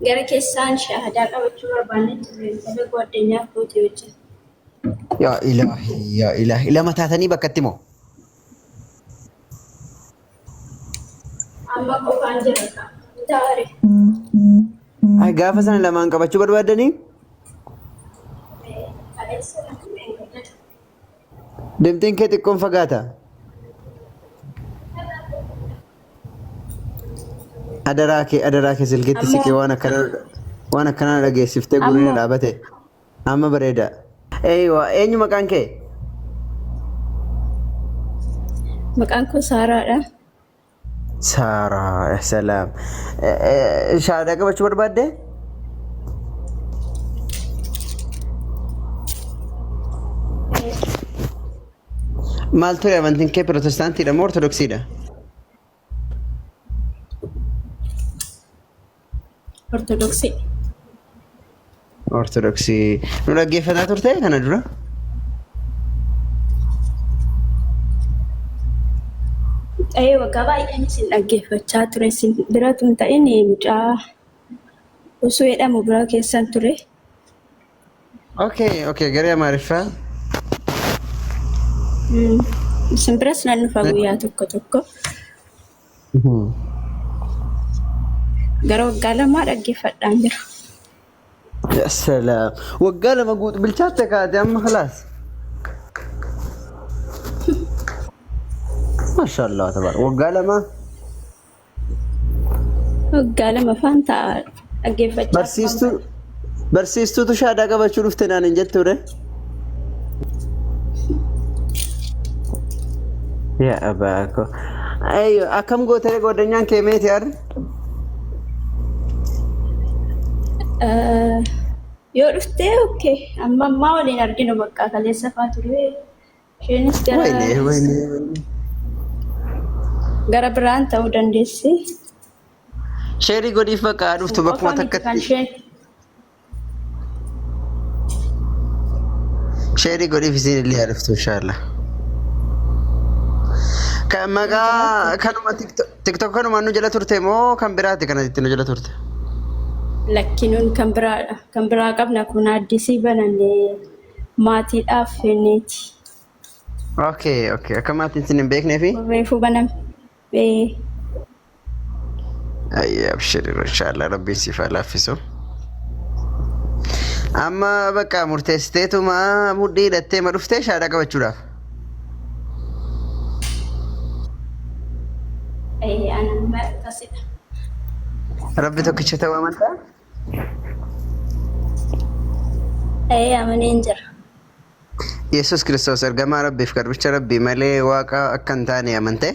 Gara keessaan shaahadaa qabachuu barbaannetti beeksisa godinyaa kooti wajjin. Yaa ilaahi lama taatanii bakkatti moo? Amma qofaan jira ka. Taare. Ay gaafa sana lamaan qabachuu barbaadanii? Deemteen kee xiqqoon fagaata. Adaraa kee silkitti siqee waan akkanaa dhageessiftee gurina dhaabate. Amma bareeda. Eenyu maqaan kee? Maqaan koo Saaraadha. Saaraa salaam. Shaahadaa qabachuu barbaaddee? Maal ture amantiin kee Pirotestaantiidha moo Ortodoksiidha? Ortodoksii. Ortodoksii. Nu dhaggeeffataa turte kana dura? Waggaa baay'een isin dhaggeeffachaa ture. Isin biratu hin ta'in mucaa osoo jedhamu bira keessan ture. Okay, garee Amaariffaa. Isin biras nan dhufa guyyaa tokko. Gara waggaa lamaa dhaggeeffadhaan jira. Ya salaam. Waggaa lama guutuu bilchaatte kaate amma khalaas. Maashaallah tabaar. Waggaa lama faan ta'a dhaggeeffachaa. Barsiistuutu shaahadaa qabachuu dhufte naan hin jettuure? Yaa abaako. Ayyo akkam gootee godanyaan kee meeti arri? Yoo dhuftee okay. Amma waliin arginu bakka kaleessa fa'aa ture. Isheenis gara biraan ta'uu dandeessi. Sheerii godhiif bakka dhuftu bakkuma takkatti. Sheerii godhiif isin illee dhuftu inshallah. Kan maqaa kanuma TikTok kanumaan nu jala turte moo kan biraati kanatti nu jala turte? Lakkinuun kan biraadha. Kan biraa qabna kun addisii banannee maatiidhaaf fenneeti. Okay. Akka maatiin isin hin beekneefi? Reefuu baname. Abshir inshallah rabbiin siif haa laaffisu. Amma bakka murteessiteetuma mudhii hidhattee ma dhuftee shaahadaa qabachuudhaaf? Anuma akkasidha. Rabbi tokkicha ta'uu amantaa? Amaneen jira. Yesus Kiristoos ergamaa Rabbiif garbicha Rabbii malee waaqa akka hin taane amantee?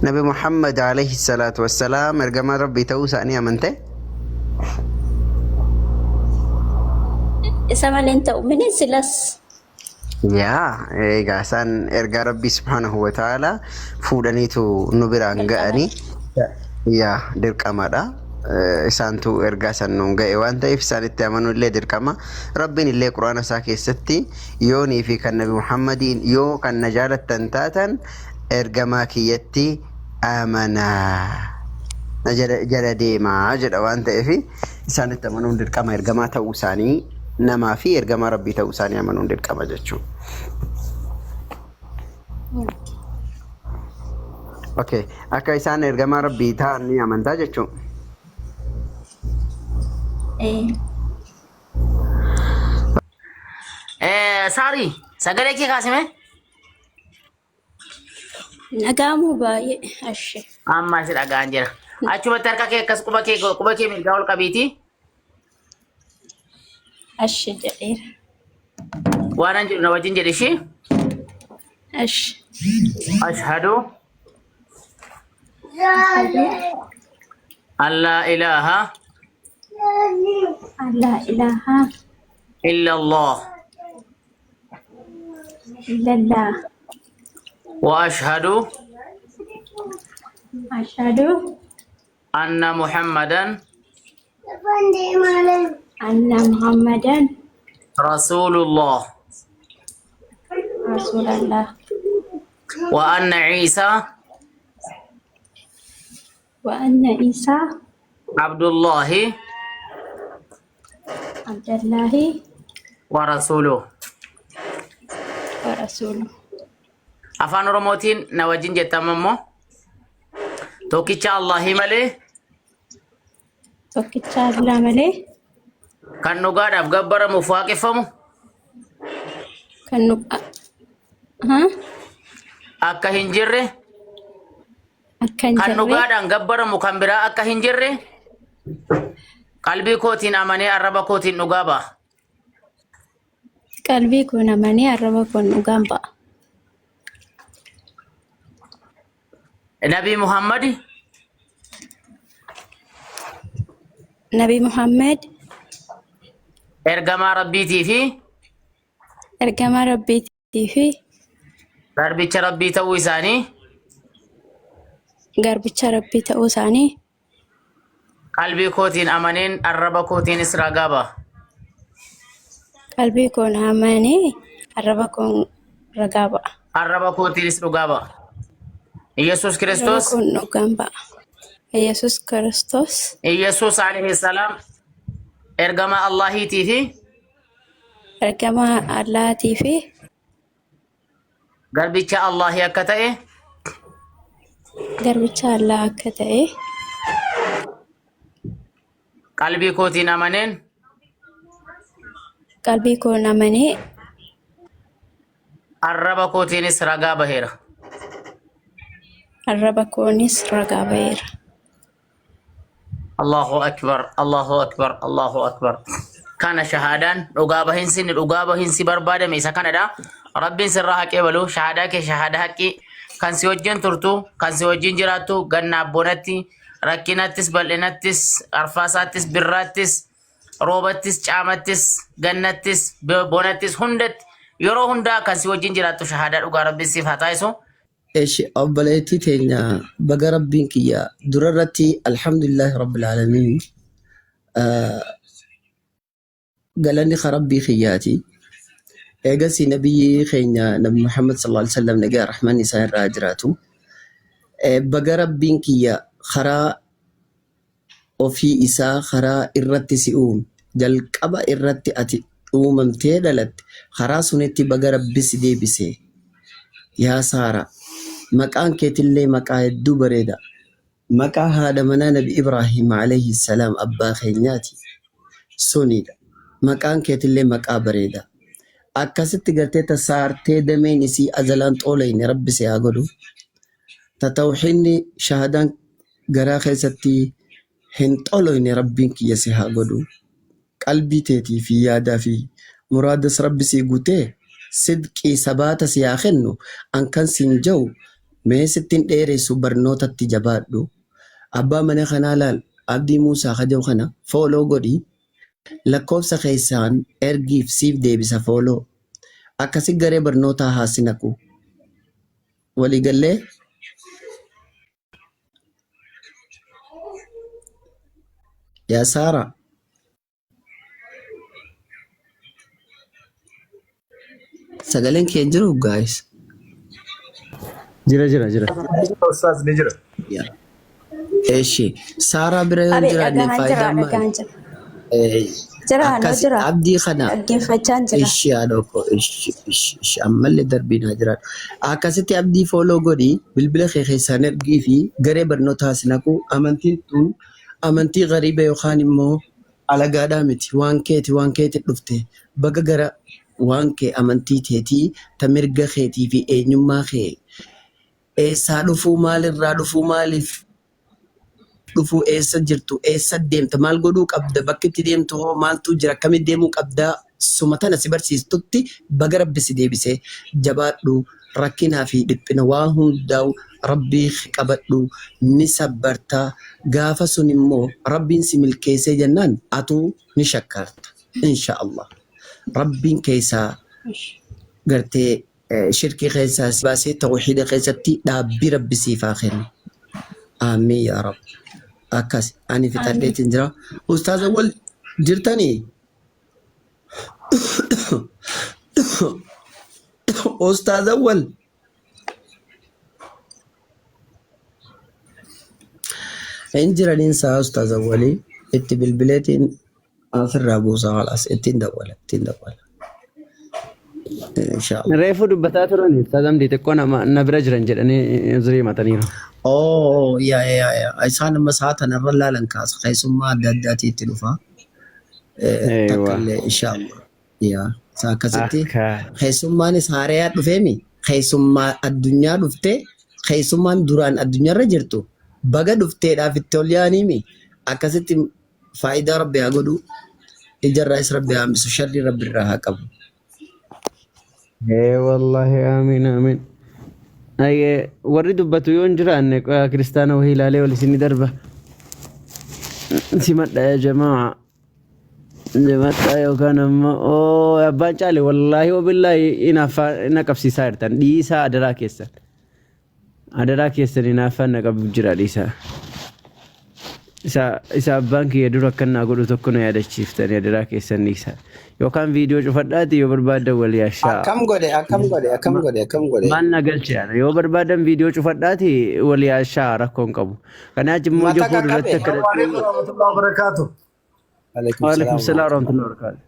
Nabi Muhammad alayhi salaatu wassalaam ergamaa Rabbii ta'uu isaanii amantee? Isa malee hin ta'u mini silas. Egaa isaan ergaa Rabbii subhaanahu wa ta'ala fuudhaniitu nu biraan ga'anii dirqamadha. Isaantu ergaa san nuun ga'e waan ta'eef isaanitti amanuu illee dirqama. Rabbiin illee Quraana isaa keessatti yoonii fi kan Nabi Muhammadiin yoo kan na jaalattan taatan ergamaa kiyyatti amanaa jala deemaa jedha waan ta'eef isaanitti amanuun dirqama ergamaa ta'uu isaanii namaa fi ergamaa Rabbii ta'uu isaanii amanuun dirqama jechuudha. Okay, akka isaan ergamaa Rabbii ta'an ni amantaa jechuudha. Saari, sagalee kee kaasime? Nagaamuu baay'ee ashee. Amma si dhagaan jira. Achumatti harka kee akkas quba kee mirgaa ol qabiiti. Ashee jedheera. Waan an jedhu na wajjin jedhe ishee. Ashhadu an laa ilaaha illa Allah wa ashhadu anna Muhammadan Rasulullah wa anna Isa وأن عيسى عبد الله عبد الله ورسوله. ورسوله. أفان رموتين نواجين جتاممو توكيتشا الله مالي tokkicha Allah malee كان نقاد أفقبر مفاقفمو kan nu ها أكا هنجره akka hin كان jirre نقاد أنقبر مكمبرا أكا هنجره قلبي كوتين أماني أربا كوتين نقابا qalbii koo namanii arraba koo dhugaan ba'a. نبي محمد Nabi Muhammad إرقما ربيتي في ergamaa rabbiitii fi دربيتش ربي تويساني garbicha rabbii ta'uu isaanii قلبي كوتين أمانين أربا كوتين إسراقابا qalbii koo namanii arraba koo ragaa ba'a. أربا كوتين إسراقابا يسوس Arraba كريستوس koo dhugaan ba'a. Yesus Kiristoos يسوس عليه السلام إرقما الله تيفي ergamaa Allahaatii fi قلبيتش الله يكتئ garbicha Allah akka ta'e قلبي كوتين أمانين qalbii koo namanii أربا كوتين إسراقابا هيرا arraba koonis ragaa ba'eera. الله أكبر الله أكبر الله أكبر كان شهادان رقابة هنسين رقابة هنسي بربادة ميسا كان دا ربي سرها كيبلو شهادة كي شهادة حقي كان سيوجين ترتو كان سيوجين جراتو غنا بونتي ركيناتس بلناتس أرفاساتس براتس روباتس چاماتس غناتس بوناتس هندت يرو هندا كان سيوجين جراتو شهادة رقا ربي سيفاتايسو ايش أبليتي تينا بقى ربين كيا دررتي الحمد لله رب العالمين قالني خربي خياتي ايقاسي نبي خينا نبي محمد صلى الله عليه وسلم نقا رحمن نسان راجراتو بقى ربين كيا خرا وفي إسا خرا إرتي سيوم جل قبا إرتي أتي أوممتي دلت خرا سنتي بقى ربي سيدي بسي يا سارة مكان كيتلي مكان الدبريدا مكان هذا منا نبي إبراهيم عليه السلام أبا خينياتي سونيدا مكان كيتلي مكان بريدا أكست قرتي تسار تيدمين سي أزلان طولين ربي سياغدو تتوحيني شهدان قراخي ستي هن طولين ربينك يسيهاغدو قلبي تيتي في يادا في مرادس ربي سيغوتي صدقي سبات سياخنو أن كان سنجو mee sittin dheeressu barnootatti jabaadhu abbaa mana kanaa laal abdii Muusaa kajaw kana fooloo godhi lakkoofsa keessaan ergiif siif deebisa fooloo akkasi garee barnootaa haasinaku waliigallee yaa Saara sagaleen kee jiru guys Jira jira jira. Ustaz ni jira. yaa eeshi Saara bira yoo Abi jiraanne dhagahaan jira faayidaan maali? dhagahaan jira. Jira halluu Akkas jira. abdii kana Dhaggeeffachaan jira. ishi haadhoko ishi ammallee darbiinaa jiraadha. Akkasitti abdii fooloo godhi bilbila kee keessaan ergii fi garee barnootaa sinaqu amantiin tun amantii gariiba yookaan immoo alagaadhaa miti waan keeti dhufte baga gara waan kee amantii teetii ta mirga keetii fi eenyummaa kee eessaa dhufuu maalirraa dhufuu maaliif dhufuu eessa jirtu eessa deemta maal godhuu qabda bakki itti deemtu hoo maaltu jira akkamitti deemuu qabdaa suma tana si barsiistutti baga rabbi si deebisee jabaadhu rakkinaa fi dhiphina waan hundaa'u rabbii qabadhu ni sabbartaa gaafa sun immoo rabbiin si milkeessee jennaan atuu ni shakkarta insha Allah rabbiin keessaa gartee shirkii keessaa si baasee tawxiida keessatti dhaabbii rabbi siif haa kennu amiin yaa rabbi. Akkas ani fixadheetiin jira. Ustaaza wal jirtanii? Ustaaza wal. انجر الانسان استاذ ولي اتي بالبلاتين في الرابوسه خلاص اتين دوله ان شاء الله. reefu dubbataa turani taadam dite kona na bira jiran jedhanii zurii mataniiru. اوه يا ايسان مساعات انا الرلا لنكاس خيسما داداتي تلوفا Eewa. تكل ان شاء الله يا ساكستي Akka. خيسما نساريات دفيمي خيسما الدنيا دفته خيسما دوران الدنيا رجرتو بغا دفته دا في التولياني مي اكستي فايدة ربي اقولو اجر رئيس ربي امس شر ربي الراها قبل Wallahi amiin amiin. Warri dubbatu yoo hin jiraanne kiristaana wahii ilaalee wal isin darba. Simadha yaa jamaa. Jamadha yookaan ammoo abbaan caale wallaahi wabillaahi ina qabsiisaa jirtan dhiisaa adaraa keessan. Adaraa keessan hinaaffaan na qabu jira dhiisaa. Isa abbaan kiyya dura akka naa godhu tokko na yaadachiiftanii adaraa keessan dhiisaa. Yookaan viidiyoo cufadhaati yoo barbaadan wal yaashaa. akkam godhe Maal na galche yaada yoo barbaadan viidiyoo cufadhaati wal yaashaa rakkoon qabu. Kanaaf immoo jofoo duratti akka warahmatullahi wabarakatuh. Waalaikum salaam warahmatullahi wabarakatuh.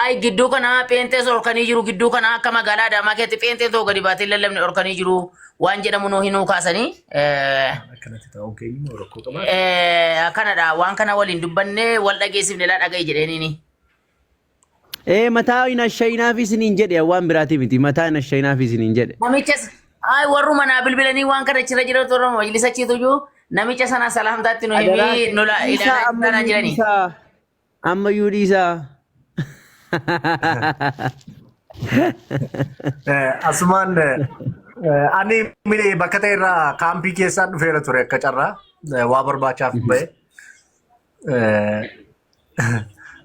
Ay gidduu kana pheenxee sorkanii jiru gidduu kana akka magaalaa Adaamaa keessatti pheenxee too gadi baatee lallabni orkanii jiru waan jedhamu nuu hinuu kaasanii akkanadha waan kana waliin dubbanne wal dhageessifne laa dhaga'i jedheeniini. Mataa hin ashayinaaf isiniin jedhe waan biraati miti mataa hin ashayinaaf isiniin jedhe. Namichas ay warru manaa bilbilanii waan kana achirra jira torra majlisa chiituyyuu namicha sana salaamtaatti nu himii nula ilaalaa jiranii. Ammayyuu dhiisaa. Asumaan ani bakka ta'e irraa kaampii keessaan dhufeera ture akka carraa waa barbaachaaf ba'e.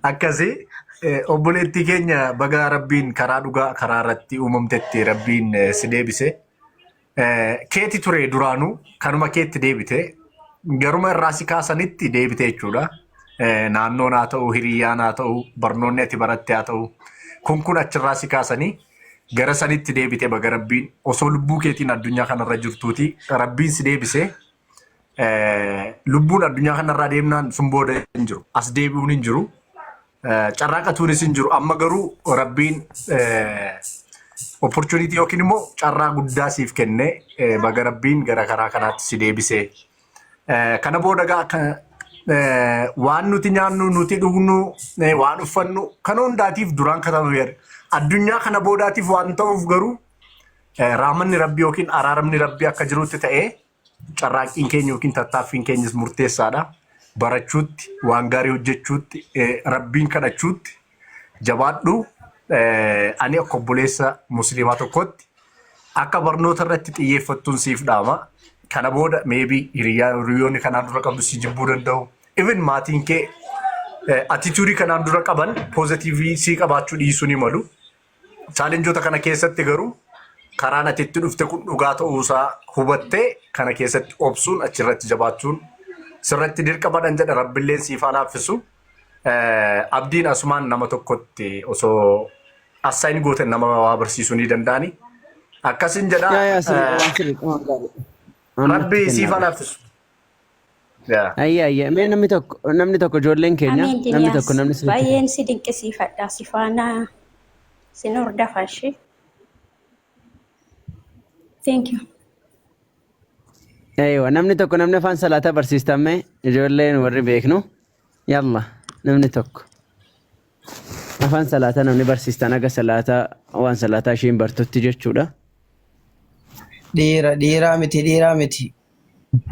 Akkasii obboleettii keenya baga rabbiin karaa dhugaa karaa irratti uumamtetti rabbiin si deebise. Keeti ture duraanuu kanuma keetti deebite garuma irraa si kaasanitti deebite jechuudha. Naannoon haa ta'u hiriyyaan haa ta'u barnoonni ati baratte haa ta'u kun achirraa si kaasanii gara sanitti deebite baga rabbiin osoo lubbuu keetiin addunyaa kanarra jirtuuti rabbiin si deebise. Lubbuun addunyaa kanarraa deemnaan sun booda hin jiru as deebi'uun hin jiru. Carraaqatuunis hin jiru amma garuu rabbiin opportunity yookiin immoo carraa guddaa siif kenne baga rabbiin gara karaa kanaatti si deebise. Kana booda waan nuti nyaannu nuti dhugnu waan uffannu kana hundaatiif duraan katabeera. Addunyaa kana boodaatiif waan ta'uuf garuu raamanni rabbi yookiin araaramni rabbi akka jirutti ta'ee carraaqqiin keenya yookiin tattaaffiin keenyas murteessaadha. Barachuutti waan gaarii hojjechuutti rabbiin kadhachuutti jabaadhu. Ani akka obboleessa musliimaa tokkotti akka barnoota irratti xiyyeeffattuun siif dhaama. Kana booda maybe hiriyoonni kanaan dura qabdu si jibbuu danda'u. Even maatiin kee attituudii kanaan dura qaban poozitiivii sii qabaachuu dhiisuu ni malu. Chaalenjoota kana keessatti garuu karaan ati itti dhufte kun dhugaa ta'uusaa hubattee kana keessatti obsuun achirratti jabaachuun sirratti dirqamadhan jedha rabbilleen siif haa laaffisu. Abdiin asumaan nama tokkotti osoo assaayin gooten nama waa barsiisuu ni danda'ani. Akkasin jedha rabbi siif haa laaffisu. Ayyaa mee namni tokko ijoolleen keenya namni tokko namni sun. Baay'een si dinqisiifadha si faana sin hordofa ishee. Thank you. Aywa namni tokko namni afaan salaataa barsiistame ijoolleen warri beeknu yalla namni tokko afaan salaataa namni barsiistan aga salaataa waan salaataa isheen bartutti jechuudha. Dhiiraa miti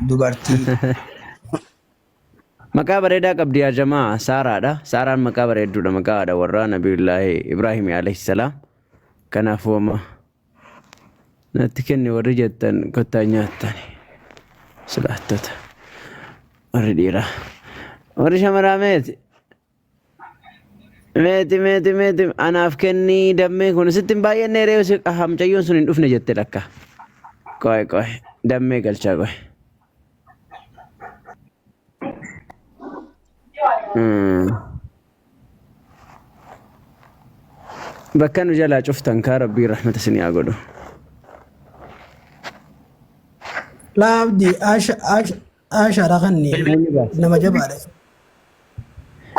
dubartii. Maqaa bareedaa qabdi yaa jamaa Saaraadha. Saaraan maqaa bareedduudha maqaa haadha warraa Nabiyullaahi Ibraahim alayhi salaam. Kanaafuu amma natti kenni warri jettan kottaa nyaattan silaattota warri dhiiraa warri shamaraa meeti anaaf kennii dammee kun sittin baay'een reewu hamcayyoon sun hin dhufne jette dhakka qoe dammee galchaa qoe. Bakka nu jalaa cuftan kaa rabbii rahmata isinii haa godhu. Laabdi Aashaadha kanni nama jabaadha.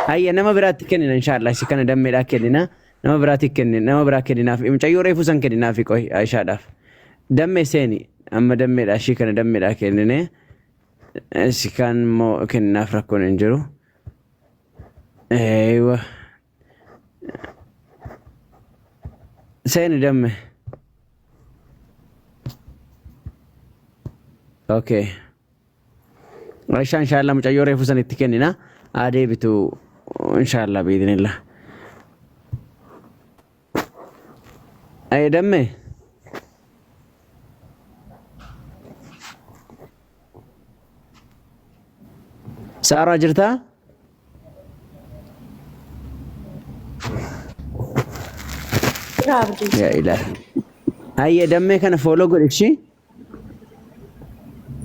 Ayya nama biraatti kennina inshallah si kana dammeedhaa kennina nama biraatti kennina nama biraa kenninaaf mucayyoo reefu san kenninaaf qoy Aishaadhaaf dammee seeni amma dammeedhaa shi kana dammeedhaa kennine si kan moo kenninaaf rakkoon hin jiru eeywa seeni damme okay Aisha inshallah mucayyoo reefu san itti kennina adee bitu inshallah biidinillah ay damme Sara jirta Raabdi. ya ilahi ayya damme kana follow godhishi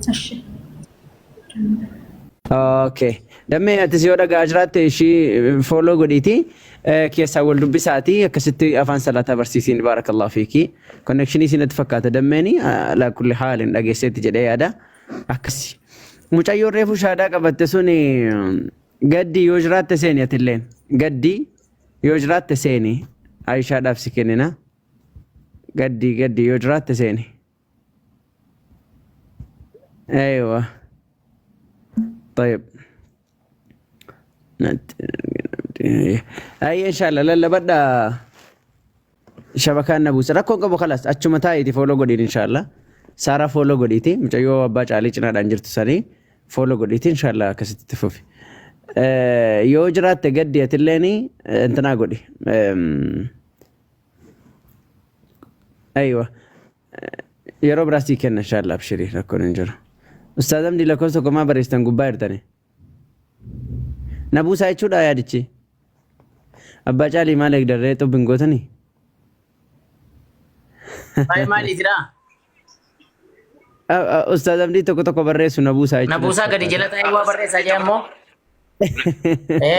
Ashi. Okay. Dammee ati si yoo dhagaa jiraate ishii follow godhiiti keessaa wal dubbisaati akkasitti afaan salaataa barsiisiin baarakallahu fiiki connectionii sinatti fakkaata dammeeni ala kulli haalin dhageesseetti jedhee yaada akkasi mucayyoo reefu shaadaa qabatte sun gaddi yoo jiraatte seeni atilleen gaddi yoo jiraatte seeni Aishaadhaaf si kennina gaddi yoo jiraatte seeni ايوه طيب اي ان شاء الله لا بدا شبكه نبوس ركو قبو خلاص اچما تايتي فولو غدين ان شاء الله سارا فولو غديتي مچيو ابا چالي چنا دانجرت سري فولو غديتي ان شاء الله كست تفوفي يو جرات تغدي اتلني انتنا غدي ايوه يا رب راسي كن ان شاء الله ابشري ركو نجر استاذم دي لكوس كما بريستان غباير تاني نبوسا يچودا يادچي ابا چالي مالك دري تو بنگوتني Baay maali jira? استاذم دي تو بريسو نبوسا Nabuusaa gadi jala taa'ee waa barreessaa jee ammoo.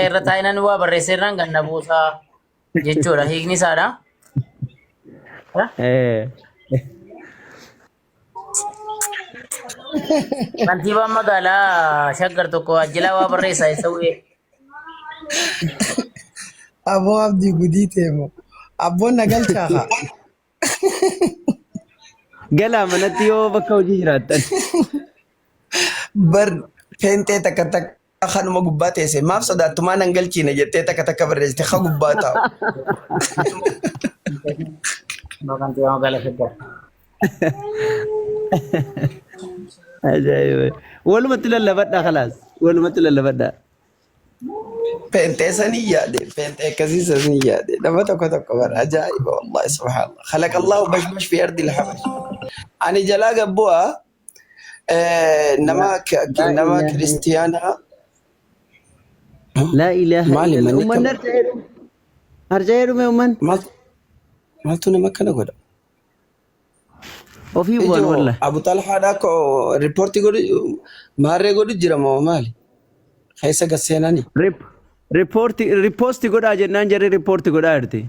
Irra taa'inaan waa barreessee irraan kan nabuusaa jechuudha. Hiikni isaadha. Kantiibaan magaalaa Shaggar tokko ajjilaa waa barreessaa isa bu'ee. Aboo abdii gudii teemo. Abboon nagal chaakaa. gala manatti yoo bakka hojii jiraattan Bar pentee takka takka kanuma gubbaa teesse maaf sodaattumaa nan galchiine jettee takka takka barreessite haa gubbaa taa'u. Kantiibaa magaalaa Shaggar. ajaa'iba walumatti lallabadhaa khalaas walumatti lallabadhaa Pentee sanii yaade pentee akkasii sanii yaade nama tokko tokko bara ajaa'iba wallahi subhaanallah khalaqa Allahu bashbash fi ardi al-habash. Ani jalaa gabbu'a nama kiristiyaanaa laa ilaaha Maali, illallah manni umman kam- harja'ee dhume umman maaltu nama kana godha? ofii bu'an Ijoo walla Abu Talhaadhaa ko riippoortii godhu maarree godhu jira moo maali? Keessa gasseenanii. riippoostii godhaa jennaan jarri riippoortii godhaa jirti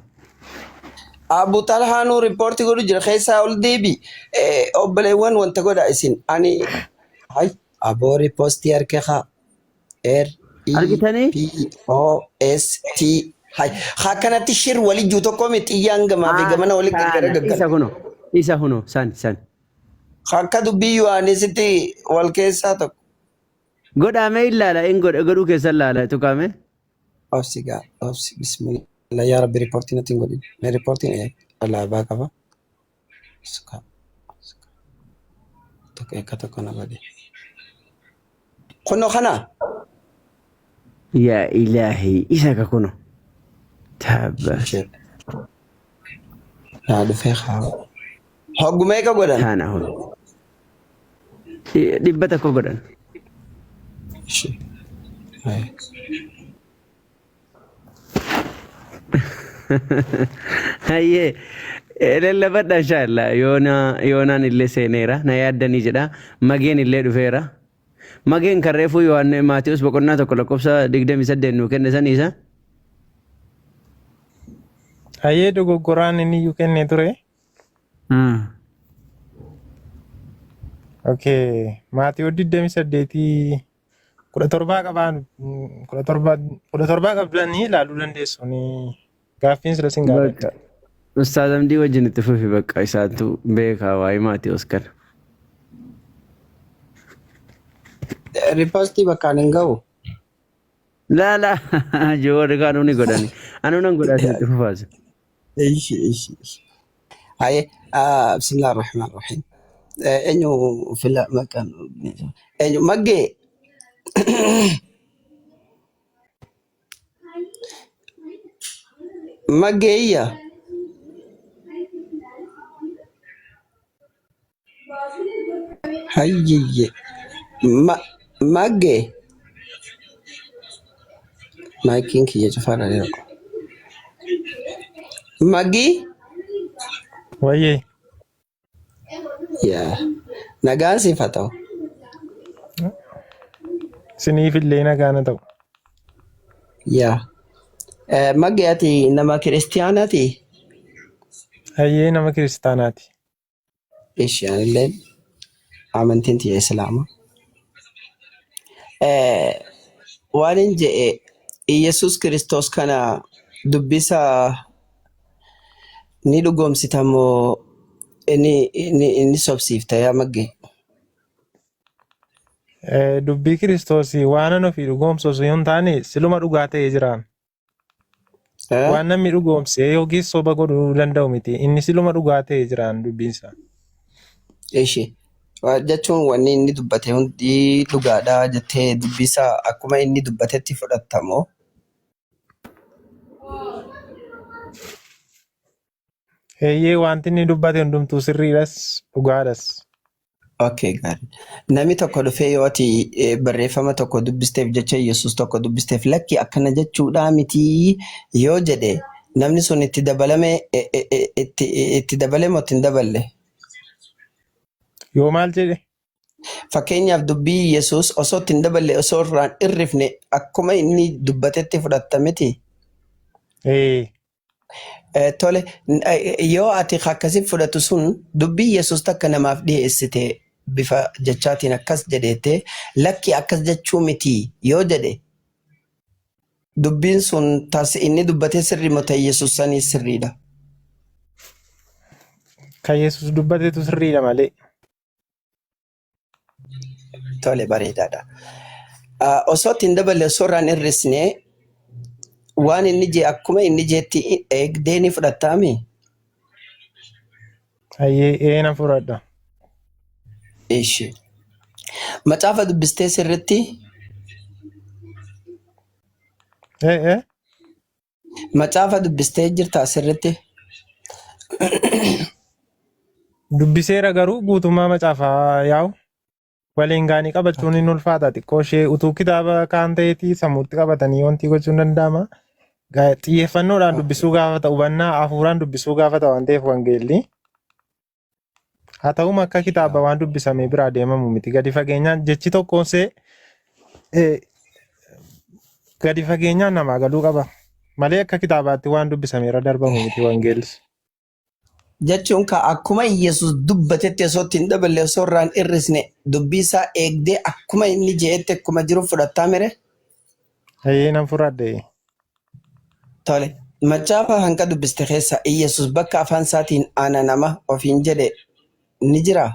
Abu Talhaanuu riippoortii godhu jira keessaa ol deebi. Obboleewwan wanta godha isin ani hay aboo riippoostii harka haa Argitanii? REPOST hay haa kanatti shir walijjuu tokko miti xiyyaan gamaa fi gamana waliin gargara isa gaggara. kuno san Akka dubbii Yohaanisitti wal keessaa tokko. godhaame ilaala in godhuu keessan laala tuqaame Obsi gaa obsi bismillah yaa rabbi riippoortii natti hin godhin. Mee riippoortiin alaabaa qaba. Tokko eekka tokko na bade. Kunoo kana. yaa ilaahi isa ka kuno taabba Naa dhufee haa. Hoggumee ka godhan. taana hun dhibba tokko godhan Ishee. Hai. hayyee lallabadha inshaalla yoonaan illee seeneera na yaaddanii jedha mageen illee dhufeera mageen kan reefuu yohanne maatius boqonnaa tokko lakkoofsa 28 nuu kenne saniisa Hayyee dogoggoraan inni iyyuu kennee ture. Okay. Maatii hojii 28 17 qabaan 17 qabdanii ilaaluu dandeessu. Gaaffiin sila sin Bakka gaafadha. Ustaaz Amdii wajjin itti fufi bakka isaatu beekaa waa'ee maatii Oskar. Riipastii bakkaan hin ga'u. Laa warri kaanuu ni godhani. Anuu nan godhaa isin itti fufaas. Ishi. Haye, bismillah ar-Rahman ar-Rahim. Eenyu fila maqaan eenyu maggee maggeeyya hayyiyye maggee maakiin kiyya cufaadha dheeraa maggii Wayyee. yaa nagaan siif haa ta'u. Siniif illee nagaana ta'u. Yaa maggee ati nama kiristiyaanaati? Hayyee nama kiristaanaati. Isheen illee amantiin tiyya islaama. Waan hin je'e Iyesuus Kiristoos kana dubbisa ni dhugoomsita moo inni sobsiifta yaa maggee? Dubbii Kiristoosii waan an ofii dhugoomsu yoo hin taane siluma dhugaa ta'ee jiraan. Waan namni dhugoomsee yookiin soba godhuu danda'u miti. Inni siluma dhugaa ta'ee jiraan dubbiinsa. Ishee jechuun wanni inni dubbate hundi dhugaadhaa jettee dubbisa akkuma inni dubbatetti fudhattamoo? Heeyyee wanti inni dubbate hundumtuu sirriidhas dhugaadhas. Okay, gaarii. Namni tokko dhufee yoo ati barreeffama tokko dubbisteef jecha Yesuus tokko dubbisteef lakki akkana jechuudhaa miti yoo jedhe namni sun itti dabale moo itti hin daballe? Yoo maal jedhe? Fakkeenyaaf dubbii Yesuus osoo itti hin daballe osoo irraan irrifne akkuma inni dubbatetti fudhatta miti. Tole yoo ati akkasii fudhatu sun dubbii Yesuus takka namaaf dhiyeessite bifa jechaatiin akkas jedheete lakki akkas jechuu miti yoo jedhe dubbiin sun taas inni dubbatee sirrii moo ta'e Yesuus sanii sirriidha? Kan Yesuus dubbatetu sirriidha malee. Tole bareedaadha. Osoo itti hin daballe osoo irraan hir'isne waan inni jee akkuma inni jeetti eegdee ni fudhattaami? Hayyee nan fudhadha. Ishi. Macaafa dubbistee sirriitti? Macaafa dubbistee jirtaa sirriitti? Dubbiseera garuu guutummaa macaafaa yaa'u waliin gaanii qabachuun hin ulfaata xiqqoo ishee utuu kitaaba kaan ta'eeti sammuutti qabatanii wanti gochuun danda'ama. Xiyyeeffannoodhaan dubbisuu gaafata hubannaa hafuuraan dubbisuu gaafata waan ta'eef wangeelli. Haa ta'u akka kitaaba waan dubbisamee biraa deemamu miti gadi fageenyaan jechi tokkoonsee gadi fageenyaan namaa galuu qaba. Malee akka kitaabaatti waan dubbisameera darbamu miti wangeelli. Jechuun akkuma Yesuus dubbatetti osoo itti hin daballe osoo irraan hir'isne dubbii isaa eegdee akkuma inni jeetti akkuma jiru fudhattaa mire? Hayyee nan fudhadhe. Tole macaafa hanqa dubbiste keessa Yesuus bakka afaan isaatiin ana nama ofiin jedhe ni jiraa?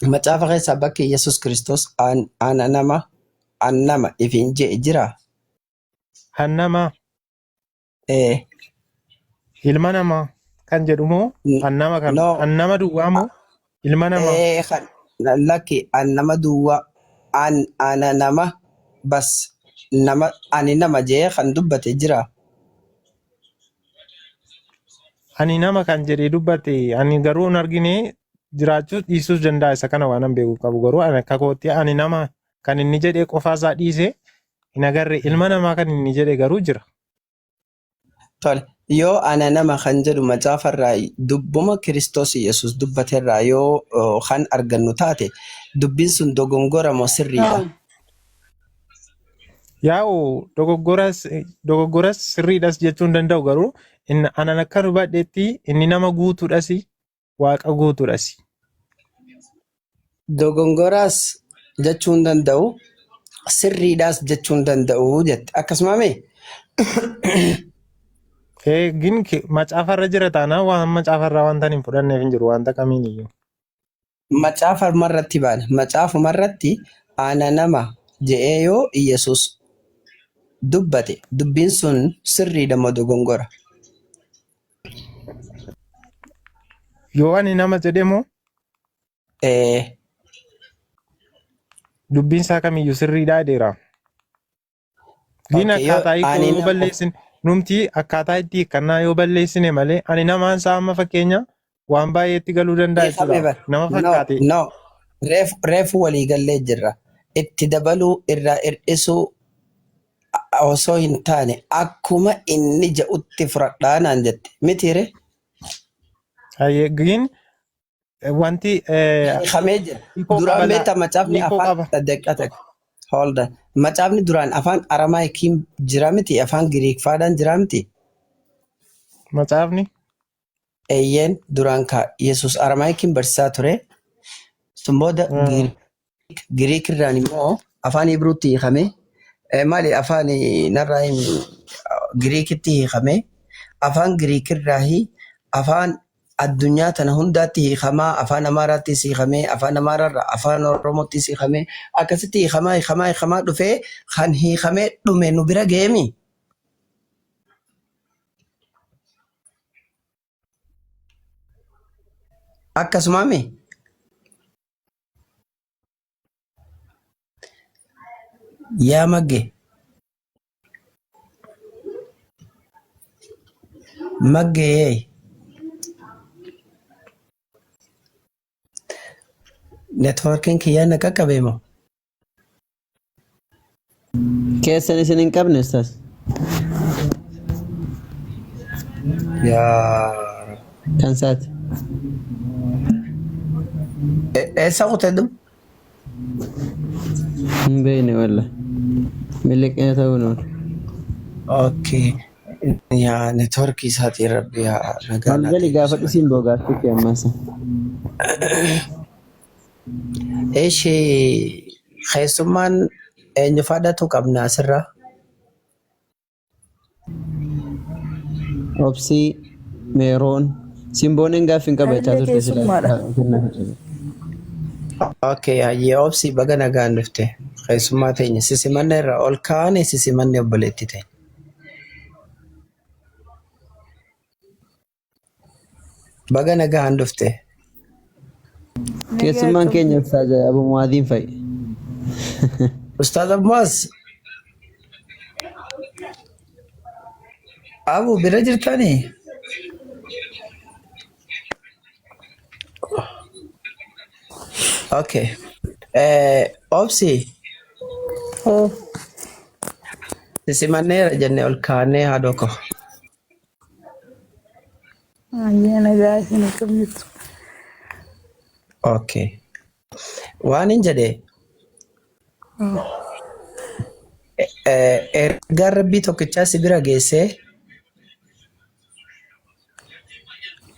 Macaafa keessa bakki Yesuus Kiristoos ana nama annama ofiin jedhe jiraa? Annama. Ilma namaa kan jedhu moo annama kan annama duwwaa moo ilma namaa? Lakki annama duwwaa ana nama bas nama ani nama jee kan dubbate jira. Ani nama kan jedhee dubbate ani garuu hin argine jiraachuu dhiisuus danda'a isa kana waan beeku qabu garuu akka kootti ani nama kan inni jedhee qofaasaa dhiise hin agarre ilma namaa kan inni jedhe garuu jira. Tole yoo ana nama kan jedhu macaafarraa dubbuma Kiristoos Yesuus dubbaterraa yoo kan argannu taate dubbiin sun dogongora moo sirriidha? Yaa'u dogoggoras sirriidhas jechuun danda'u garuu anan akka hubadheetti inni nama guutuudhas waaqa guutuudhas. Dogongoraas jechuu hin danda'u. Sirriidhaas jechuu hin danda'u jette. Akkasuma mee Gin macaafarra jira taanaan waan macaafarraa wanta hin fudhanneef hin jiru wanta kamiin iyyuu. macaafuma irratti baana. Macaafuma irratti ana nama je'ee yoo Iyesuus dubbate dubbiin sun sirriidha moo dogongora? Yoo ani nama jedhe moo Eh, dubbiin isaa kamiyyuu sirriidhaa deera. Gin okay, yoo akkaataa ani yoo nama balleessin numti akkaataa itti hiikkannaa yoo balleessine malee ani namaan isaa amma fakkeenya waan baay'eetti galuu danda'a hiikame jechuudha. bar. Nama No, fakkaate no. Reefu walii gallee jirra. Itti dabaluu irraa hir'isuu osoo hin taane akkuma inni jedhutti fudhadhaa naan jette. Mitiire? gin wanti Hiikamee jira. hiikoo Duraan qaba beektaa macaafni hiikoo afaan qaba. saddeqqa Hold on. Macaafni duraan afaan Aramaayikiin jira miti, afaan Giriikfaadhaan jira miti. Macaafni Eeyyeen duraan Yesuus Aramaayikiin barsiisaa ture. Sun booda Giriik irraan immoo afaan Ibruutti hiikame. Maali afaan narraa Giriikitti hiikame. Afaan Giriik irraa afaan addunyaa tana hundaatti hiikamaa, afaan Amaaraattis hiikamee, afaan Amaaraarraa afaan Oromoottis hiikamee, akkasitti hiikamaa dhufee kan hiikamee dhume nu bira geemi. Akkasumaami yaa magge maggee networkiin kiyyaan na qaqqabe moo? Keessan isin hin qabne ustaas. Yaa Kan isaati. eessa kutee dum? Hin beekne walla. Miliqee ta'uu noonu. Okay. Yaa networkii isaatii rabbi yaa nagaa Malgali gaafa dhisiin boogaatti kee ammaasa. Ishee keessummaan eenyu fadhatu qabna asirraa? Obsii, Meeroon, Simbooneen gaaffii hin qabachaa Anillee turte sila. keessummaadha. Okay, hayyee obsi baga nagaan dhufte. Keessummaa teenya sisimanne irraa ol kaane sisimanne obboleetti teenya. Baga nagaan dhufte. Keessummaan keenya Ustaaz Abu Muwaadiin fa'i. Ustaaz Abbaas Abu bira jirtanii? Okay. Obsi Oh, sisimanneera jenne ol kaanee haadhoo ko. ayyaa nagaa isin akkamitti? Okay. Waan hin jedhee ergaan rabbii tokkichaa si bira geessee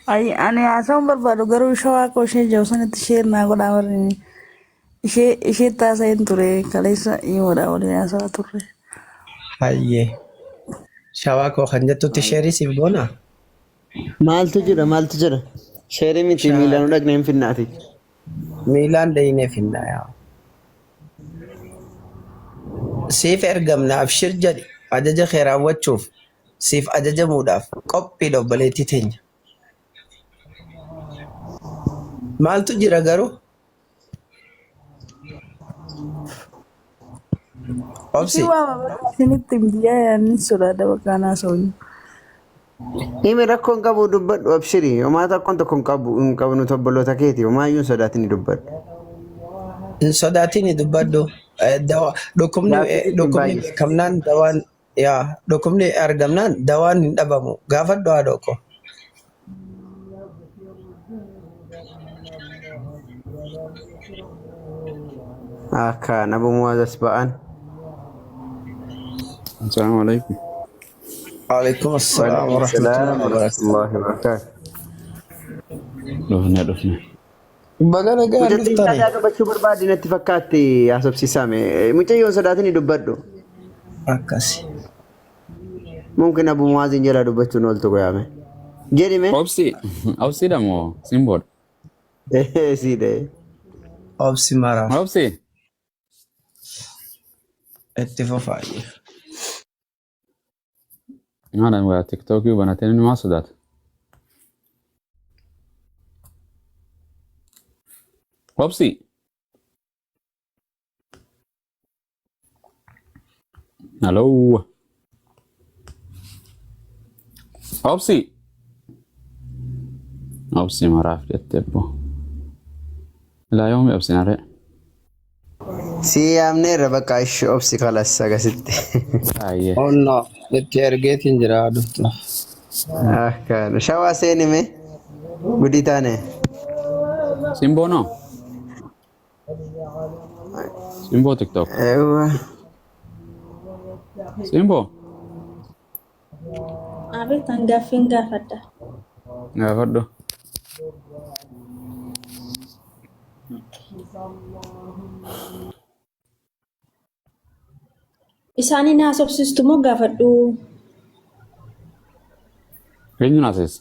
Ani haasawuun barbaadu garuu shawaa koo ishee jiru sanitti ishee naa godhaa warri ishee taasiseen ture kaleessa himoodhaa waliin haasawaa turre. hayyee shawaa koo kan jettutti sheerii siif goona. Maaltu jira? Sheerii miti miilaan dhaqnee hin finnaati. Miilaan deeyinee finnaa yaa. Siif ergamna abshir jedhi ajaja kee raawwachuuf siif ajajamuudhaaf qophiidha obboleettii teenya. Maaltu jira garuu? Obsi Ishee waama isinitti biyyaa yaadni sodaadha bakkaan haasawuun. Himi rakkoon qabu dubbadhu abshirii. Homaa takkoon tokko hin qabnu tobboloota keeti. Homaayyuu hin sodaatin dubbadhu. hin sodaatin dubbadhu. Dhukkubni beekamnaan dawaan yaa dhukkubni argamnaan dawaan hin dhabamu. Gaafadhu haadhoo ko. Akka Abu Muwaaz ba'an. Assalamualaikum. Waalaikumsalam warahmatullahi wabarakatuh. warahmatullahi wabarakatuh. dhufne. Bagana gaa Mucattiin dhuftare. shahaadaa qabachuu barbaadde natti fakkaatti haasofsiisame. Mucayyoon sodaatini dubbadhu. Akkasi. Mungkin Abu Muazin jala dubbachuun ooltu goyaame. Jedhime. Obsi damo simbol. Siidhe. Obsi maraaf. Obsi. Itti fufaayyee. Nana wa TikTok yu banateni ni masudat. Obsi. Hello. Obsi. Obsi maraf jettebbo. La yomi obsi nare. Si yaamneerra bakka ishi obsi kalas agasitti. Ayye. Onno itti ergeetiin jira dhuftu. Kan shawaa seenime gudii taane. Simbo no. Simbo TikTok. Ewa. Simbo. Abet hangaaffiin gaafadha. Gaafadhu. Isaaniin haasofsiistu moo gaafadhu? Eenyu naases?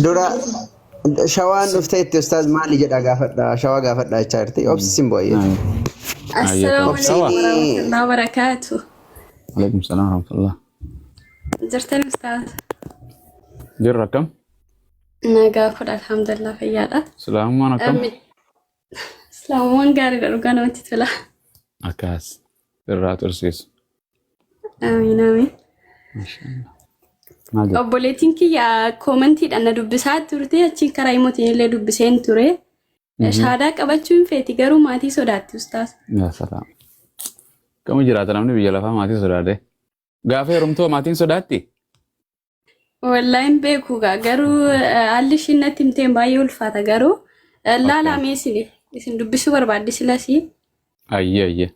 Dura shawaan dhufte itti ustaaz maali jedha gaafadha. Shawaa gaafadha jechaa jirti. Obsi Simbo ayyee. Assalamu Obsiini. alaikum warahmatullahi wabarakatuh. Alaikum salam warahmatullah. Jirtan ustaz. Jirra kam? Nagaa fudha alhamdulillah fayyaadha. Salaamumaan akkam? Islaamumaan gaariidha dhugaa namatti tola. Akkas. Irraa tursiisu. Amiin amiin. Maal jedhu? Obboleettiin kiyya koomentiidhaan na dubbisaa turte achi karaa himootiin illee dubbiseen ture. Shahaadaa qabachuun feeti garuu maatii sodaatti ustaas. Yaa salaam. Kamu jiraata namni biyya lafaa maatii sodaate? Gaafa heerumtoo maatiin sodaatti? Wallaahi hin beeku garuu haalli ishiin natti himteen baay'ee ulfaata garuu laalamee isin dubbisuu barbaaddi silasii. Ayyee.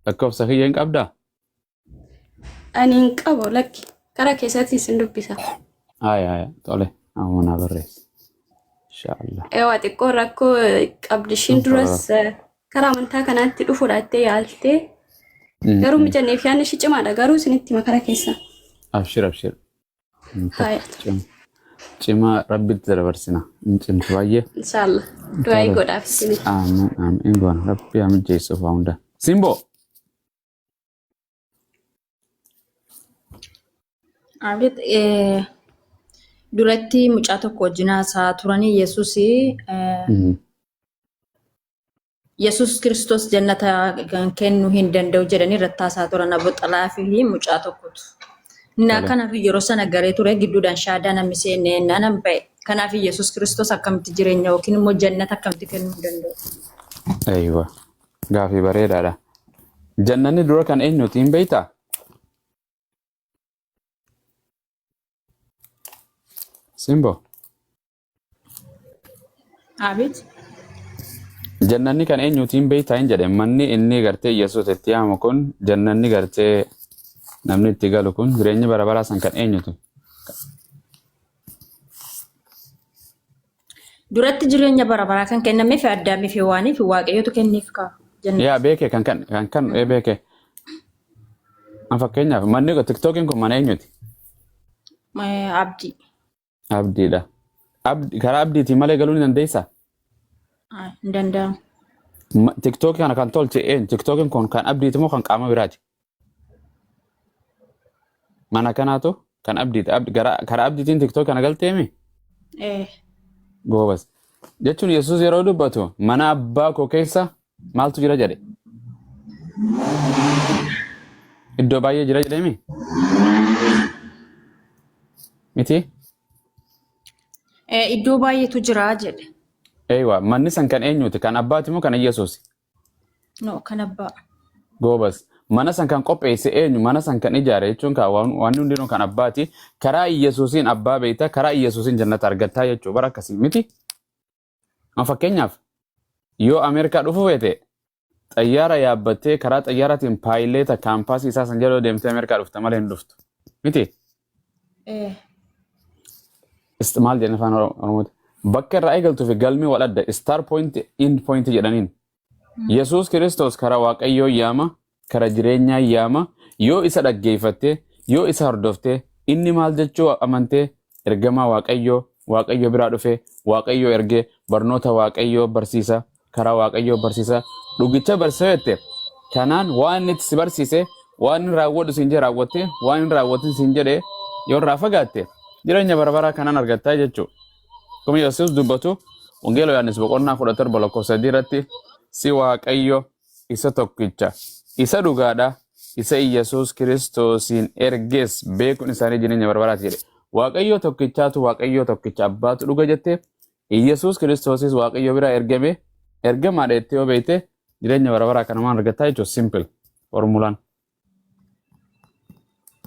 Lakkoofsa kiyya hin qabdaa? Ani hin qabu lakki karaa keessatti isin dubbisa. Aya. Tole. Amma naa barreessi. Inshaallah. Ewa xiqqoo rakkoo qabdi ishiin duras karaa amantaa kanaatti dhufuudhaattee yaaltee garuu mijanneef yaadni ishii cimaadha garuu isinitti makara keessa. Abshir. Haayatu. Cima rabbitti dabarsina. Hin cimtu baay'ee. Inshallah. Du'aa godhaaf isini. Amiin. Goona. Rabbi haa mijeessuuf waa hunda. Simbo. Abet duratti mucaa tokko wajjin haasaa turanii Yesuus Kiristoos jannata kennuu hin danda'u jedhanii irratti haasaa turan Abu Xalaa fi mucaa tokkotu. Kanaaf yeroo sana garee ture gidduudhaan shahaadaa namni seenne nan ba'e. Kanaaf Yesuus Kiristoos akkamitti jireenya yookiin immoo jannata akkamitti kennuu danda'u? Aywa. Gaafii bareedaadha. Jannanni dura kan eenyuti hin beektaa? Simbo. Abet. Jannanni kan eenyuti hin beektaa hin jedhe manni inni gartee Yesuus itti yaamu kun jannanni gartee namni itti galu kun jireenya bara baraa san kan eenyuti? Duratti jireenya bara baraa kan kennamee fi Addaamii fi Hawaanii fi Waaqayyootu kenneef kaa'u. Yaa beekee kan beekee. An fakkeenyaaf manni TikTokiin kun mana eenyuti? Abdii. Abdiidha. Karaa abdiitiin malee galuu ni dandeessaa? Hin danda'amu. TikTok kana kan tolche eenyu? TikTokiin kun kan abdiiti moo kan qaama biraati? Mana kanaatu kan abdiiti. Karaa abdiitiin TikTok kana galteemi? Goobas. Jechuun Yesuus yeroo dubbatu mana abbaa koo keessa maaltu jira jedhe? Iddoo baay'ee jira jedhemi? Miti? Iddoo baay'eetu jira jedhe. Eewa, manni san kan eenyuti? Kan abbaati moo kan Yesuusi? No, kan abbaa. Goobas. Mana san kan qopheesse eenyu? Mana san kan ijaare jechuun waan hundinuu kan abbaati. Karaa Yesuusiin abbaa beekta, karaa Yesuusiin jannata argattaa jechuu bara akkasii miti. Fakkeenyaaf yoo Ameerikaa dhufu feete xayyaara yaabbattee karaa xayyaaraatiin paayileeta kaampaasii isaa san jaloo deemtee Ameerikaa dhufta malee hin dhuftu. Miti? istimaal jedhan afaan Oromooti. Bakka irraa eegaltuu fi galmi wal adda star point end point jedhaniin. Yesuus Kiristoos karaa Waaqayyoo yaama, karaa jireenyaa yaama, yoo isa dhaggeeffattee, yoo isa hordoftee, inni maal jechuu amantee ergamaa Waaqayyoo biraa dhufee, Waaqayyoo ergee barnoota Waaqayyoo barsiisa, karaa Waaqayyoo barsiisa, dhugicha barsiifate. Kanaan waan inni si barsiise, waan inni raawwadhu siin jedhe raawwatte, waan inni raawwatu siin jedhe yoo irraa fagaatte jireenya bara baraa kanaan argattaa jechuudha. Kuma Yesuus dubbatu Wangeela Yohaannis boqonnaa 17 irratti si Waaqayyo isa tokkicha, isa dhugaadha, isa Yesuus Kiristoosiin ergees beekuun isaanii jireenya bara baraati jedhe. Waaqayyo tokkichaatu Waaqayyo tokkicha abbaatu dhuga jettee Yesuus Kiristoosis Waaqayyo biraa ergamaadha jettee yoo beekte jireenya bara baraa kanamaan argattaa jechuudha. Simple formulaan.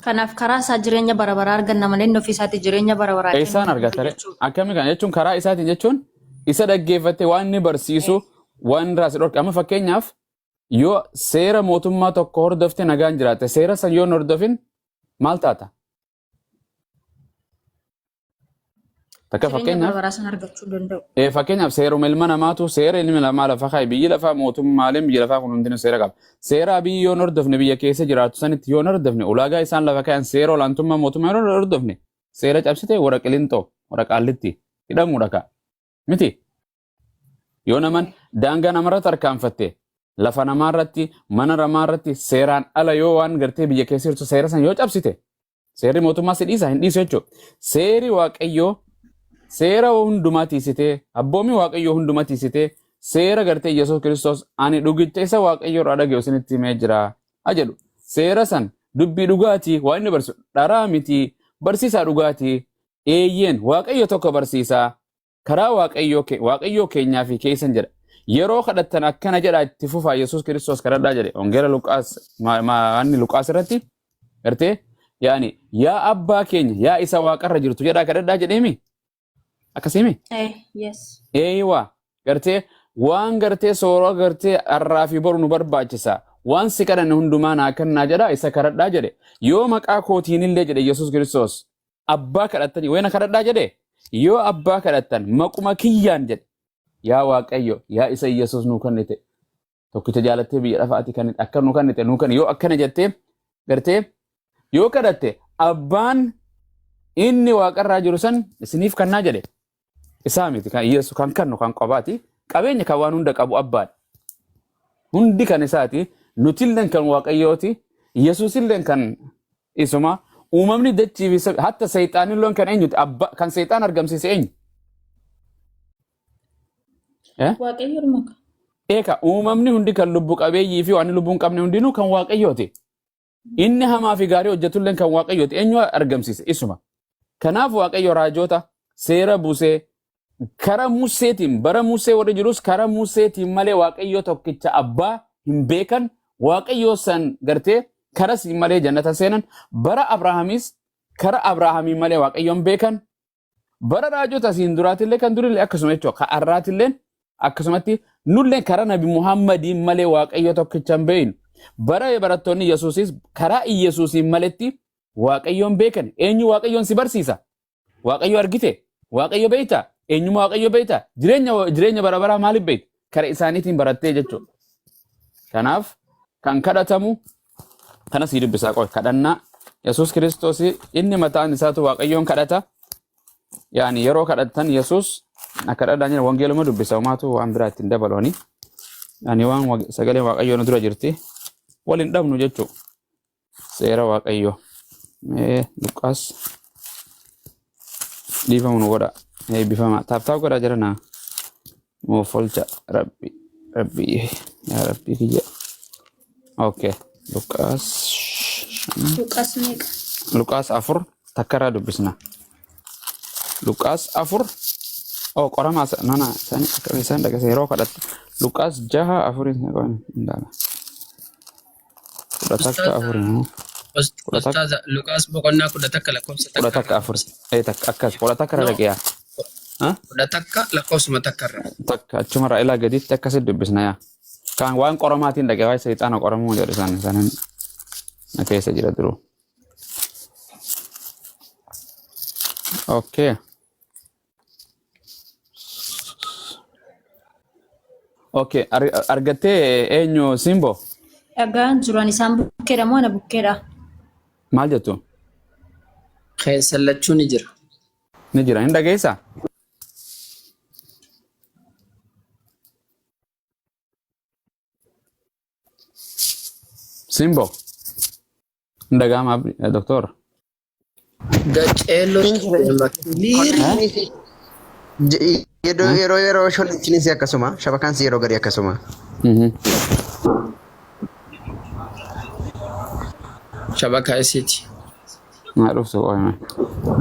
Kanaaf karaa isaa jireenya bara baraa arganna malee inni ofii isaatti jireenya bara baraa Isaan argatare akkami kan jechuun karaa isaatiin jechuun isa dhaggeeffatte waan inni barsiisu waan irraa si dhorke. Amma fakkeenyaaf yoo seera mootummaa tokko hordofte nagaan jiraatte seera san yoo hin hordofin maal taata? Takka jireenya bara baraa sana argachuu danda'u. Fakkeenyaaf seeruma ilma namaatu seera ilmi namaa lafa kaa'i biyyi lafaa mootummaaleen biyya lafaa kun hundinuu seera qaba. Seera biyyi yoo hin hordofne biyya keessa jiraatu sanitti yoo hin hordofne ulaagaa isaan lafa kaa'an seera olaantummaa mootummaa yoo hin hordofne seera cabsite warra qilintoo warra qaallitti hidhamuudha ka'a. Miti yoo naman daangaa namarratti harkaanfatte lafa namaarratti mana namaarratti seeraan ala yoo waan gartee biyya keessa jirtu seera san yoo cabsite seerri mootummaa si dhiisa hin dhiisu jechuudha. Seerri Waaqayyoo seera hundumaa tiisitee abboommii Waaqayyoo hundumaa tiisitee seera gartee Yesuus Kiristoos ani dhugicha isa Waaqayyoo irraa dhaga'u isinitti himee jira jedhu. Seera san dubbii dhugaatii waan inni barsiisu dharaa miti barsiisaa dhugaatii eeyyeen Waaqayyo tokko barsiisaa karaa Waaqayyoo keenyaa fi keessan jedha. Yeroo kadhattan akkana jedha itti fufaa Yesuus Kiristoos kadhadhaa jedhe. Wangeela Luqaas irratti gartee yaani yaa abbaa keenya yaa isa waaqarra jirtu jedhaa kadhadhaa jedheemi. Akkasimi? Yes. Eeywa gartee waan gartee sooroo gartee har'aa fi boru nu barbaachisa. Waan si kadhanne hundumaa naa kennaa jedha isa kadhadhaa jedhe. Yoo maqaa kootiin illee jedhe Yesuus Kiristoos abbaa kadhattanii wayna kadhadhaa jedhe. Yoo abbaa kadhattan maquma kiyyaan jedhe. Yaa Waaqayyo yaa isa Yesuus nuu kennite. Tokkicha jaalattee biyya lafaati kan akka nuu kennite nuu kenni yoo akkana jettee gartee yoo kadhatte abbaan inni waaqarraa jiru san isiniif kennaa jedhe. Isaa miti kan Yesuus kan kennu kan qabaati qabeenya kan waan hunda qabu abbaan hundi kan isaati nutilleen kan Waaqayyooti Yesuusilleen kan isuma uumamni dachii fi hatta seexaanilleen kan eenyuti abba kan seexaan argamsiise eenyu? Waaqayyoon maka. Eeka uumamni hundi kan lubbu qabeeyyii fi waan lubbuun qabne hundinuu kan Waaqayyooti. Inni hamaa fi gaarii hojjetulleen kan Waaqayyooti eenyu argamsiise isuma. Kanaaf Waaqayyo raajota seera buusee karaa Museetiin bara Musee warri jirus karaa Museetiin malee Waaqayyo tokkicha abbaa hin beekan Waaqayyo san gartee karaa siin malee jannata seenan bara Abrahaamis karaa Abrahaamii malee Waaqayyoon beekan bara raajota siin duraatillee kan durillee akkasuma jechuudha kan har'aatillee akkasumatti nullee karaa Nabi Muhammadiin malee Waaqayyo tokkicha hin beeknu bara barattoonni Yesuusis karaa Yesuusiin maletti Waaqayyoon beekan eenyu Waaqayyoon si barsiisa Waaqayyo argite Waaqayyo beekta eenyuma Waaqayyo beekta jireenya bara baraa maaliif beekta karaa isaaniitiin barattee jechuudha. Kanaaf kan kadhatamu kanas dubbisaa qofa kadhannaa Yesuus Kiristoos inni mataan isaatu Waaqayyoon kadhata yaani yeroo kadhattan Yesuus akka dhadhaan wangeeluma dubbisa umaatu waan biraa ittiin dabaloni yaani waan sagalee Waaqayyoo nu dura jirti waliin dhabnu jechuudha. Seera Waaqayyoo Luqaas dhiifamu nu godha eebbifama taaptaa godhaa jira naa moofolcha rabbi yaa rabbi kiyya okay Luqaas 4 takkarraa dubbisna Luqaas 4 qoramaa nana isaan dhaqase yeroo kadhatte Luqaas 6:4 hindaala kudha takka 4 Ustaz Luqaas boqonnaa 10 lakkoofsa takka 4 akkas 10 irra dhaqiyaa kudha takka lakkoofsuma takkarra takka achumarraa ilaa gadiitti akkasitti dubbisna yaa kan waan qoramaatiin dhaqee waa'ee seexaana qoramuu jedhu isaan na keessa jira duruu okay Okay, argattee eenyu Simbo? Dhagaan jiran isaan bukkeedha moo ana bukkeedha? Maal jettu? Keessallachuun ni jira. Ni jira, hin dhageessaa? Simbo, hin dhaga'amaa doktor? Gaceelloo yeroo shonnichinis akkasuma shabakaan yeroo gadi akkasuma. shabakaa isiiti. Maa dhuftu qoyme.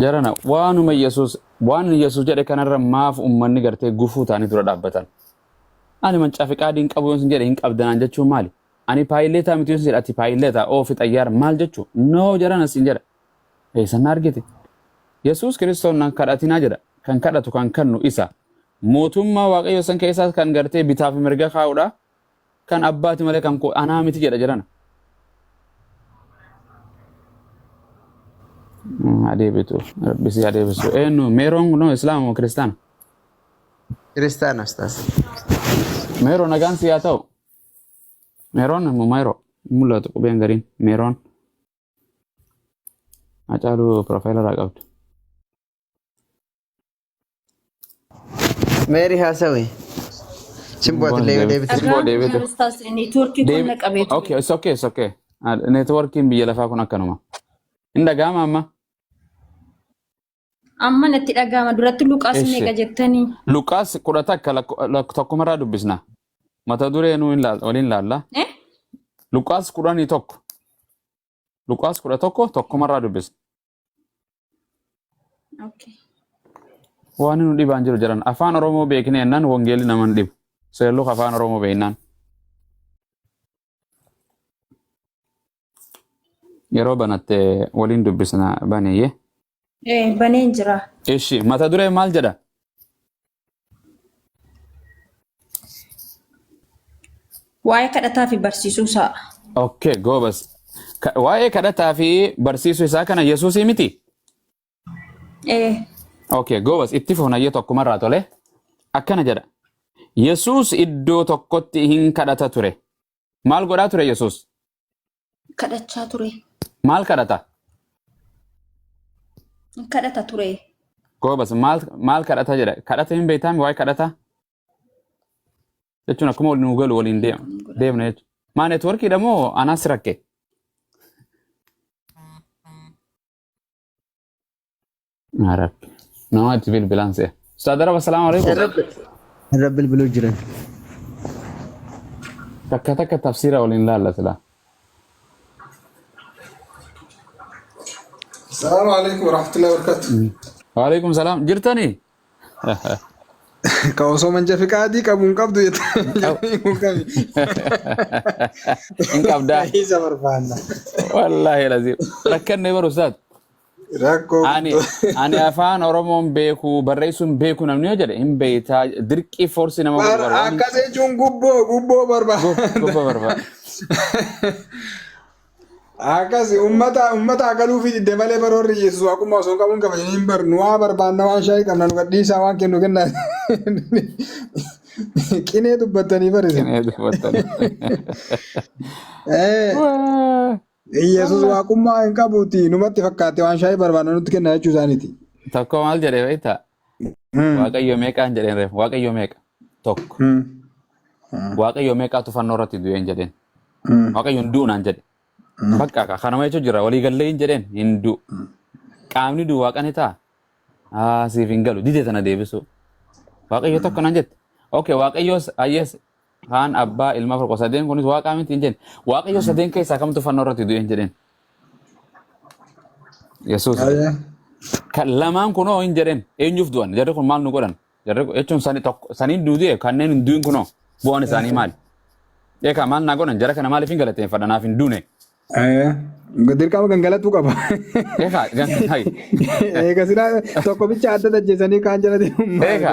Jarana waanuma Yesuus jedhe kanarra maaf ummanni gartee gufuu ta'anii dura dhaabbatan. Ani mancaafi qaadiin qabu yoon sin jedhe hin qabdanaan jechuun maali? Ani paayileetaa miti yoon sin jedhe ati paayileetaa oofi xayyaara maal jechuun? Noo jarana sin jedha. Eessan argite? Yesuus Kiristoos nan kadhatinaa jedha. Kan kadhatu kan kennu isa. Mootummaa Waaqayyo san keessaa kan gartee bitaa fi mirga kaa'udha. Kan abbaati malee kan anaa miti jedha jarana. Adeebitu rabbisi adeebisu eenyu meeroon no islaama moo kiristaana? Kiristaana ustaas. Meeroo nagaan siyaa ta'u. Meeroon moo maayiroo mul'atu qubeen gariin meeroon. Acaaluu proofeelaraa qabdu. Meeri haasawi. Simbooti deebite. Neetwoorkii kun na qabeetu. Okay, it's okay. Neetwoorkiin biyya lafaa kun akkanuma. Hin dhaga'ama amma? Amma natti dhaga'ama duratti Luqaas meeqa jettanii? Luqaas 10 tokkumarraa dubbisna. Mata duree nuu waliin laalla. Luqaas 11. Luqaas 11 tokkumarraa dubbisna. Okay. Waan nu dhibaan jiru jiran afaan Oromoo beekne ennaan wangeelli naman dhibu. Seelluu afaan Oromoo beeknaan. Yeroo banatte waliin dubbisna baneeyye. Baneen jira. Ishi mata duree maal jedha? Waa'ee kadhataa fi barsiisuu isaa. Okay, goobas. Waa'ee kadhataa fi barsiisuu isaa kana Yesuusii miti? Okay, goobas itti fuunayyee tokkumarraa tole. Akkana jedha. Yesuus iddoo tokkotti hin kadhata ture. Maal godhaa ture Yesuus? Kadhachaa ture. Maal kadhata? Kadhata ture. Goobas maal kadhata jedha? Kadhata hin beektaami waa'ee kadhata? Jechuun akkuma waliin nu galu waliin deemna jechuudha. Maa neetwoorkiidha moo anaas rakke? Rabbi. Nama itti bilbilaan se'a. Ustaad Arab, assalaamu alaikum. Rabbi bilbiluu jiran. Takka tafsiira waliin laalla silaa. السلام عليكم ورحمة الله وبركاته. وعليكم السلام. جرتني؟ كوسو من جفك عادي كابون كابدو إن كابدا. إيزا مرفانا. والله لازم. ركني برو أستاذ. ركو. أنا أفان أرومون بيكو بريسون بيكو نمني أجل إن بيتا دركي فورسي نما بربان. أكاسي جون غوبو بربان. غوبو بربان. Akkasi ummata agaluu fi dabalee baroorri Yesuus akkuma osoo qabuun kabajaniin bar nuwaa barbaanna waan shaayii qabna nu gadhiisaa waan kennu kennaa qinee dubbattanii barreesse. Qinee dubbattanii. Yesuus waaqummaa hin qabuuti numatti fakkaate waan shaayii barbaanna nutti kenna jechuu isaaniiti. Tokko maal jedhee beektaa? Waaqayyo meeqaan jedheen reefu waaqayyo meeqa tokko. Waaqayyo meeqaatu fannoo irratti du'een jedheen. Waaqayyoon du'unaan jedhe. Bakka kanama jechuun jira walii gallee hin jedheen hin du'u. Qaamni du'u waaqani ta'a. Siif hin galu didee tana deebisu. Waaqayyo tokko nan jette. Okay waaqayyoos ayyees haan abbaa ilma firqoo sadeen kunis waaqaa miti hin jenne. Waaqayyo sadeen keessaa kamtu fannoo irratti du'e hin jedheen. Yesuus. Lamaan kunoo hin jedheen eenyuuf du'an jarri kun maal nu godhan jarri jechuun saniin duudee kanneen hin du'in kunoo bu'aan isaanii maali? Eekaa maal naa godhan jara kana maaliif hin galateeffadha naaf hin duune? Dirqama gangalatu qaba. Eega sila tokko bicha adda tajjeesanii kaan jalatti. Eega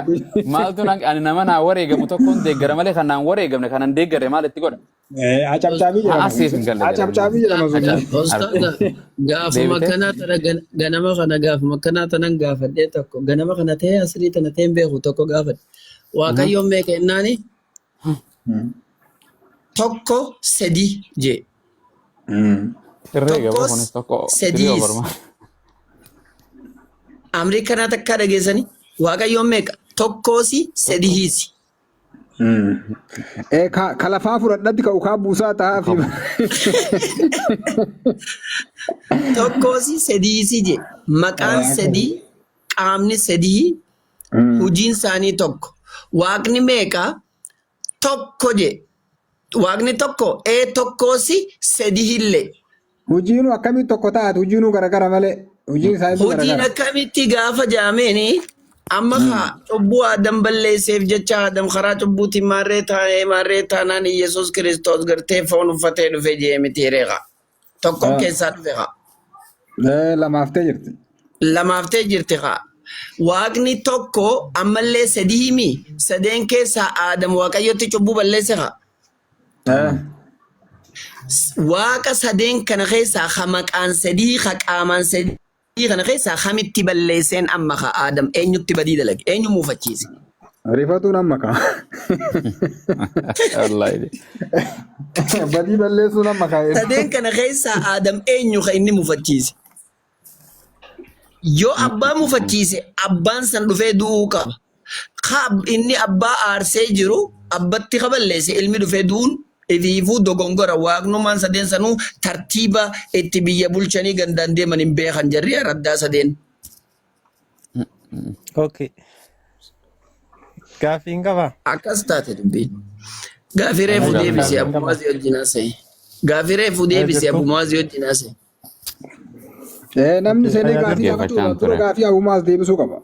maaltu ani nama naa wareegamu tokkoon deeggara malee kan naan wareegamne kanan deeggarre maal itti godha? Acabcaabii jedhama. Asiif hin galle. Acabcaabii jedhama sun. Ustaadha gaafuma kanaa tana ganama kana gaafuma kanaa tanan gaafadhee tokko ganama kana ta'ee asirii tana ta'een beeku tokko gaafadhe. Waaqayyoon meeqa ennaani? tokko sadii je. Irree gabaa Tokkos kunis tokko tirii sadiis. obarmaa. Amrii kanaa takkaa dhageessanii waaqayyoon meeqa? Tokkoosi sadiisi. Kalafaa fudhadhatti ka ukaa buusaa ta'aa fi Tokkoosi sadiisi je. Maqaan sadii, qaamni sadii, hojiin isaanii tokko. Waaqni meeqa? Tokko je. Waaqni tokko tokkoosi sadihillee. hojiinu akkamitti tokko taate hojiinu garagara malee hojiin isaaniitu Hojiin garagara. akkamitti gaafa jaameni amma cubbuu Adam balleesseef jecha Adam karaa cubbuutiin maarree taanaan Yesuus Kiristoos gartee foon uffatee dhufe jee miti reeqa. Tokko keessaa dhufe qa. Lamaaftee jirti. Lamaaftee jirti qa. Waaqni tokko ammallee sadii himi sadeen keessaa Adam waaqayyotti cubbuu balleesse qa. Waaqa sadeen kana keessaa ha maqaan sadii ha qaamaan sadii kana keessaa hamitti balleesseen amma ha Adam eenyutti badii dalage eenyu muufachiise. Rifatuun amma kaa. Badii balleessuun amma kaa. Sadeen kana keessaa Adam eenyu ha inni muufachiise. Yoo abbaa muufachiise abbaan san dhufee du'uu qaba. Inni abbaa aarsee jiru abbatti ha balleesse ilmi dhufee du'uun ifiifuu dogongora waaqnummaan sadeen sanuu tartiiba itti biyya bulchanii gandaan deeman hin beekan jarri araddaa sadeen. Okay. Gaafiin qaba. Akkas taate dubbiin. Gaafii reefu deebisee abbumaazii wajjin haasa'e. Gaafii reefu deebisee abbumaazii wajjin haasa'e. Namni seenee gaafii gaafatu gaafii abbumaas deebisuu qaba.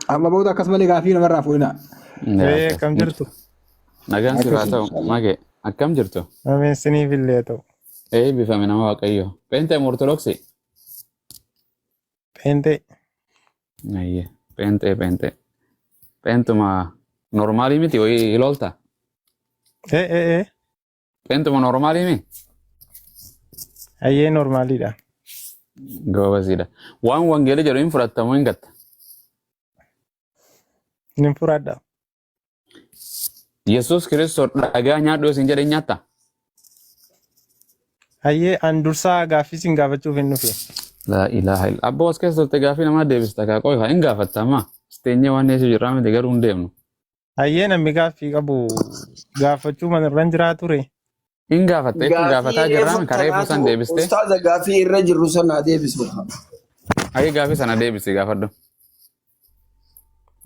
Amma booda akkas malee gaafii namarraa fuudhina. Kam jirtu? Nagaan siraa ta'u mage akkam jirtu? Ameen siniif illee ta'u. Eebbifame nama waaqayyo. Pheenxee moo ortodoksii? Pheenxee. Ayyee pheenxee. Pheentuma normaalii miti wayii ilolta? Pheentuma normaalii mi? Ayyee normaaliidha. Goobasiidha. Waan wangeelii jedhu hin fudhattamu hin gatta? Nin fudhadha. Yesuus Kiristoos dhagaa nyaadhu isin jedhe nyaatta? Ayyee an dursaa gaaffii sin gaafachuuf hin dhufe. Laa ilaaha illa. Abbaa as keessa turte gaaffii namaa deebista kaa qoy hin gaafattama. Steenyee waan dhiyeessu jirraa miti garuu hin deemnu. Ayyee namni gaaffii qabu gaafachuu manirra jiraa ture. Hin gaafatta itti gaafataa jirraa karee fuusan deebiste. Ustaaza gaafii irra jirru sana deebisu. Ayyee gaafii sana deebisi gaafadhu.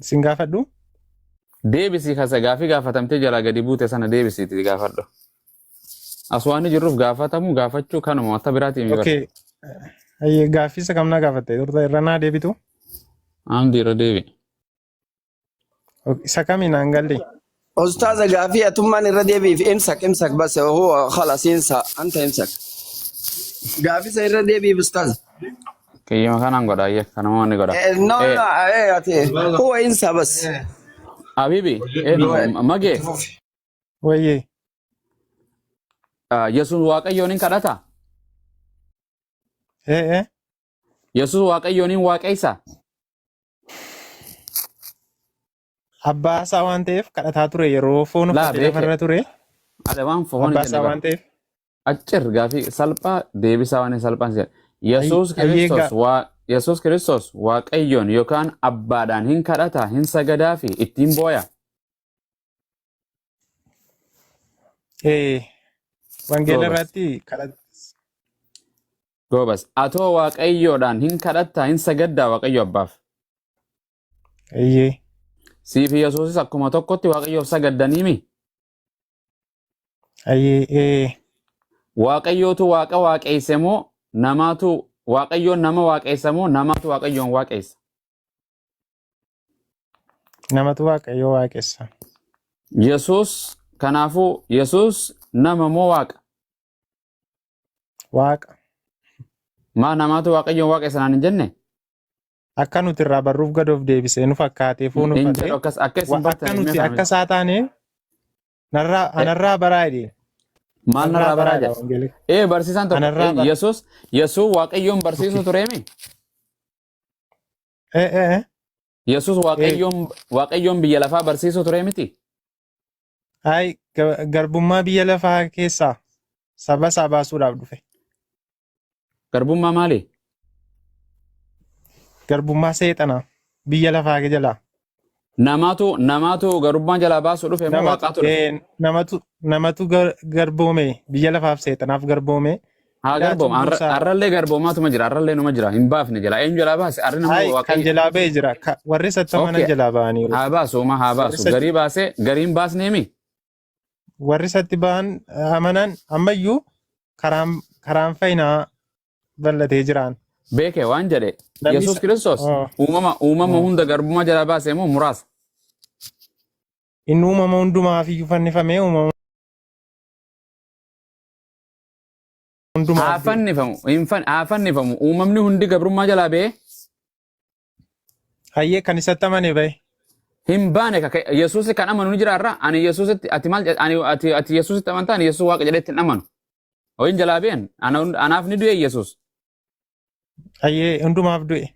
Sin gaafadhu? Deebisi kasa gaafii gaafatamtee jalaa gadi buute sana deebisiiti gaafadhu. As waan jirruuf gaafatamu gaafachuu kanuma wanta biraatiin miidhagina. Okay. Ayyee gaaffii isa kamnaa gaafatte turte irra naa deebitu? Amdi irra deebi. Isa kamiin aan galle? Ustaaza gaafii atummaan irra deebiif imsak bas huwa khalas insa anta imsak. Gaafii isa irra deebiif ustaaza. Kiyyama kanaan godha ayyee kanama waan ni godha. No ate huwa insa bas. Habibi mage. Wayyee. Yesuus waaqayyoon hin kadhata? Yesuus waaqayyoon hin waaqessa? Abbaa isaa waan ta'eef kadhataa ture yeroo foon uffatee lafarra ture. Adabaan foon abbaa isaa waan ta'eef. Achir gaafii salphaa deebisaa waan salphaan jedha. Yesuus Kiristoos waaqayyoon yookaan abbaadhaan hin kadhata hin sagadaa fi ittiin booya. Wangeela irratti kadhata. Goobas atoo waaqayyoodhaan hin kadhatta hin sagaddaa waaqayyo abbaaf. Siifi Yesuusis akkuma tokkotti waaqayyoof sagaddaniimi. Waaqayyootu waaqa waaqeesse moo namaatu waaqayyoon nama waaqeessa moo namaatu waaqayyoon waaqeessa? Namatu waaqayyoo waaqessa. Yesuus kanaafuu Yesuus nama moo waaqa? Waaqa. Maa namaatu waaqayyoon waaqessa naan hin jenne? Akka nuti irraa barruuf gadoof deebisee nu fakkaatee foon uffatee akka nuti akka isaa taane anarraa baraa jedhee. Maal narraa baraa jedhe? Barsiisaan tokko Yesuus waaqayyoon barsiisu tureemi? Yesuus waaqayyoon biyya lafaa barsiisu ture miti? Hai garbummaa biyya lafaa keessaa saba isaa baasuudhaaf dhufe. Garbummaa maali? Garbummaa seexanaa biyya lafaa jalaa. Namaatu garbummaa jalaa baasuu dhufe moo waaqaatu dhufe? Namatu garboome biyya lafaaf seexanaaf garboome. Haa garbooma. Arrallee garboomaatuma jira. Arrallee numa jira. Hin baafne jala. Eenyu jalaa baase? Arri nama Hai waaqayyo. kan jalaa ba'e jira. Warri sattamanan jalaa ba'aniiru. Haa baasu haa baasu. Garii baasee gariin baasneemi. Warri satti ba'an amanan ammayyuu karaan fayyinaa bal'atee jiraan. Beekee waan jedhe Yesuus Kiristoos uumama hunda garbummaa jalaa baasee moo muraasa? Inni uumama hundumaaf iyyuu fannifamee uumama hundumaaf. Haa fannifamu. Uumamni hundi gabrummaa jalaa ba'ee. Hayyee kan isatti amane ba'e. Hin baane Yesuus kan amanu ni jiraarra. Ani Yesuusitti ati maal ati Yesuusitti amantaa ani Yesuus waaqa jedhetti hin amanu. Hoyin jalaa ba'een anaaf ni du'e Yesuus. Hayyee hundumaaf du'e.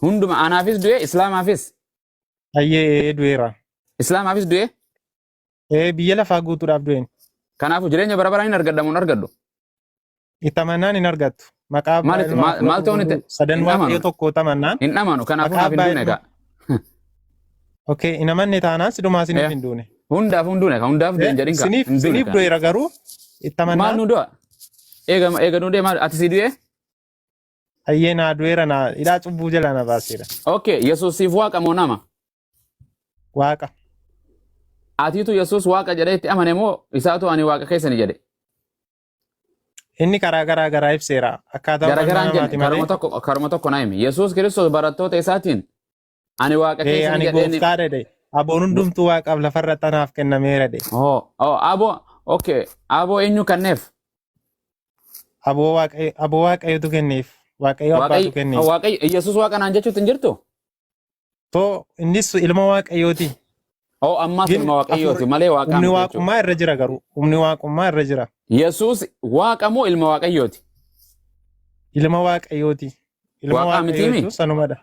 Hunduma anaafis du'e Islaamaafis. Hayyee du'eera. Islaamaafis du'e. Biyya lafaa guutuudhaaf du'een. Kanaafuu jireenya bara baraan hin argadhamu hin argadhu. Itti amannaan hin argattu. Maqaa maal ta'uun itti sadan waaqayyo tokko tamannaan. Hin amanu kanaafuu naaf hin duune egaa. Okay, in amanne taanaan sidumaa siniif hin duune. Hundaaf hin duune hundaaf du'e jedhin ka. Siniif du'eera garuu itti amannaan. Maal nu du'a? Eega nu deemaa ati si du'e? Hayyee naa du'eera naa hidhaa cubbuu jala na baaseera. Okay, Yesuusiif waaqa moo nama? Waaqa. Atiitu Yesuus waaqa jedhee itti amane moo isaatu ani waaqa keessani jedhe? Inni karaa garaa ibseera. Akkaataa namaati malee. Karuma tokko naa himi. Yesuus Kiristoos barattoota isaatiin ani waaqa keessani jedhee. Ani gooftaa dhedhe. Aboon hundumtuu waaqaaf lafarra tanaaf kennameera dhe. Okay. Aboo eenyu kenneef? Aboo waaqayyotu kenneef. Waaqayyo abbaatu kenneef. Yesuus waaqa naan jechuutti hin jirtu? Innis ilma waaqayyooti. Ammaas ilma waaqayyooti malee waaqaa Humni waaqummaa irra jira garuu. Humni waaqummaa irra jira. Yesuus waaqa moo ilma waaqayyooti? Ilma waaqayyooti. Ilma waaqayyootu sanumadha.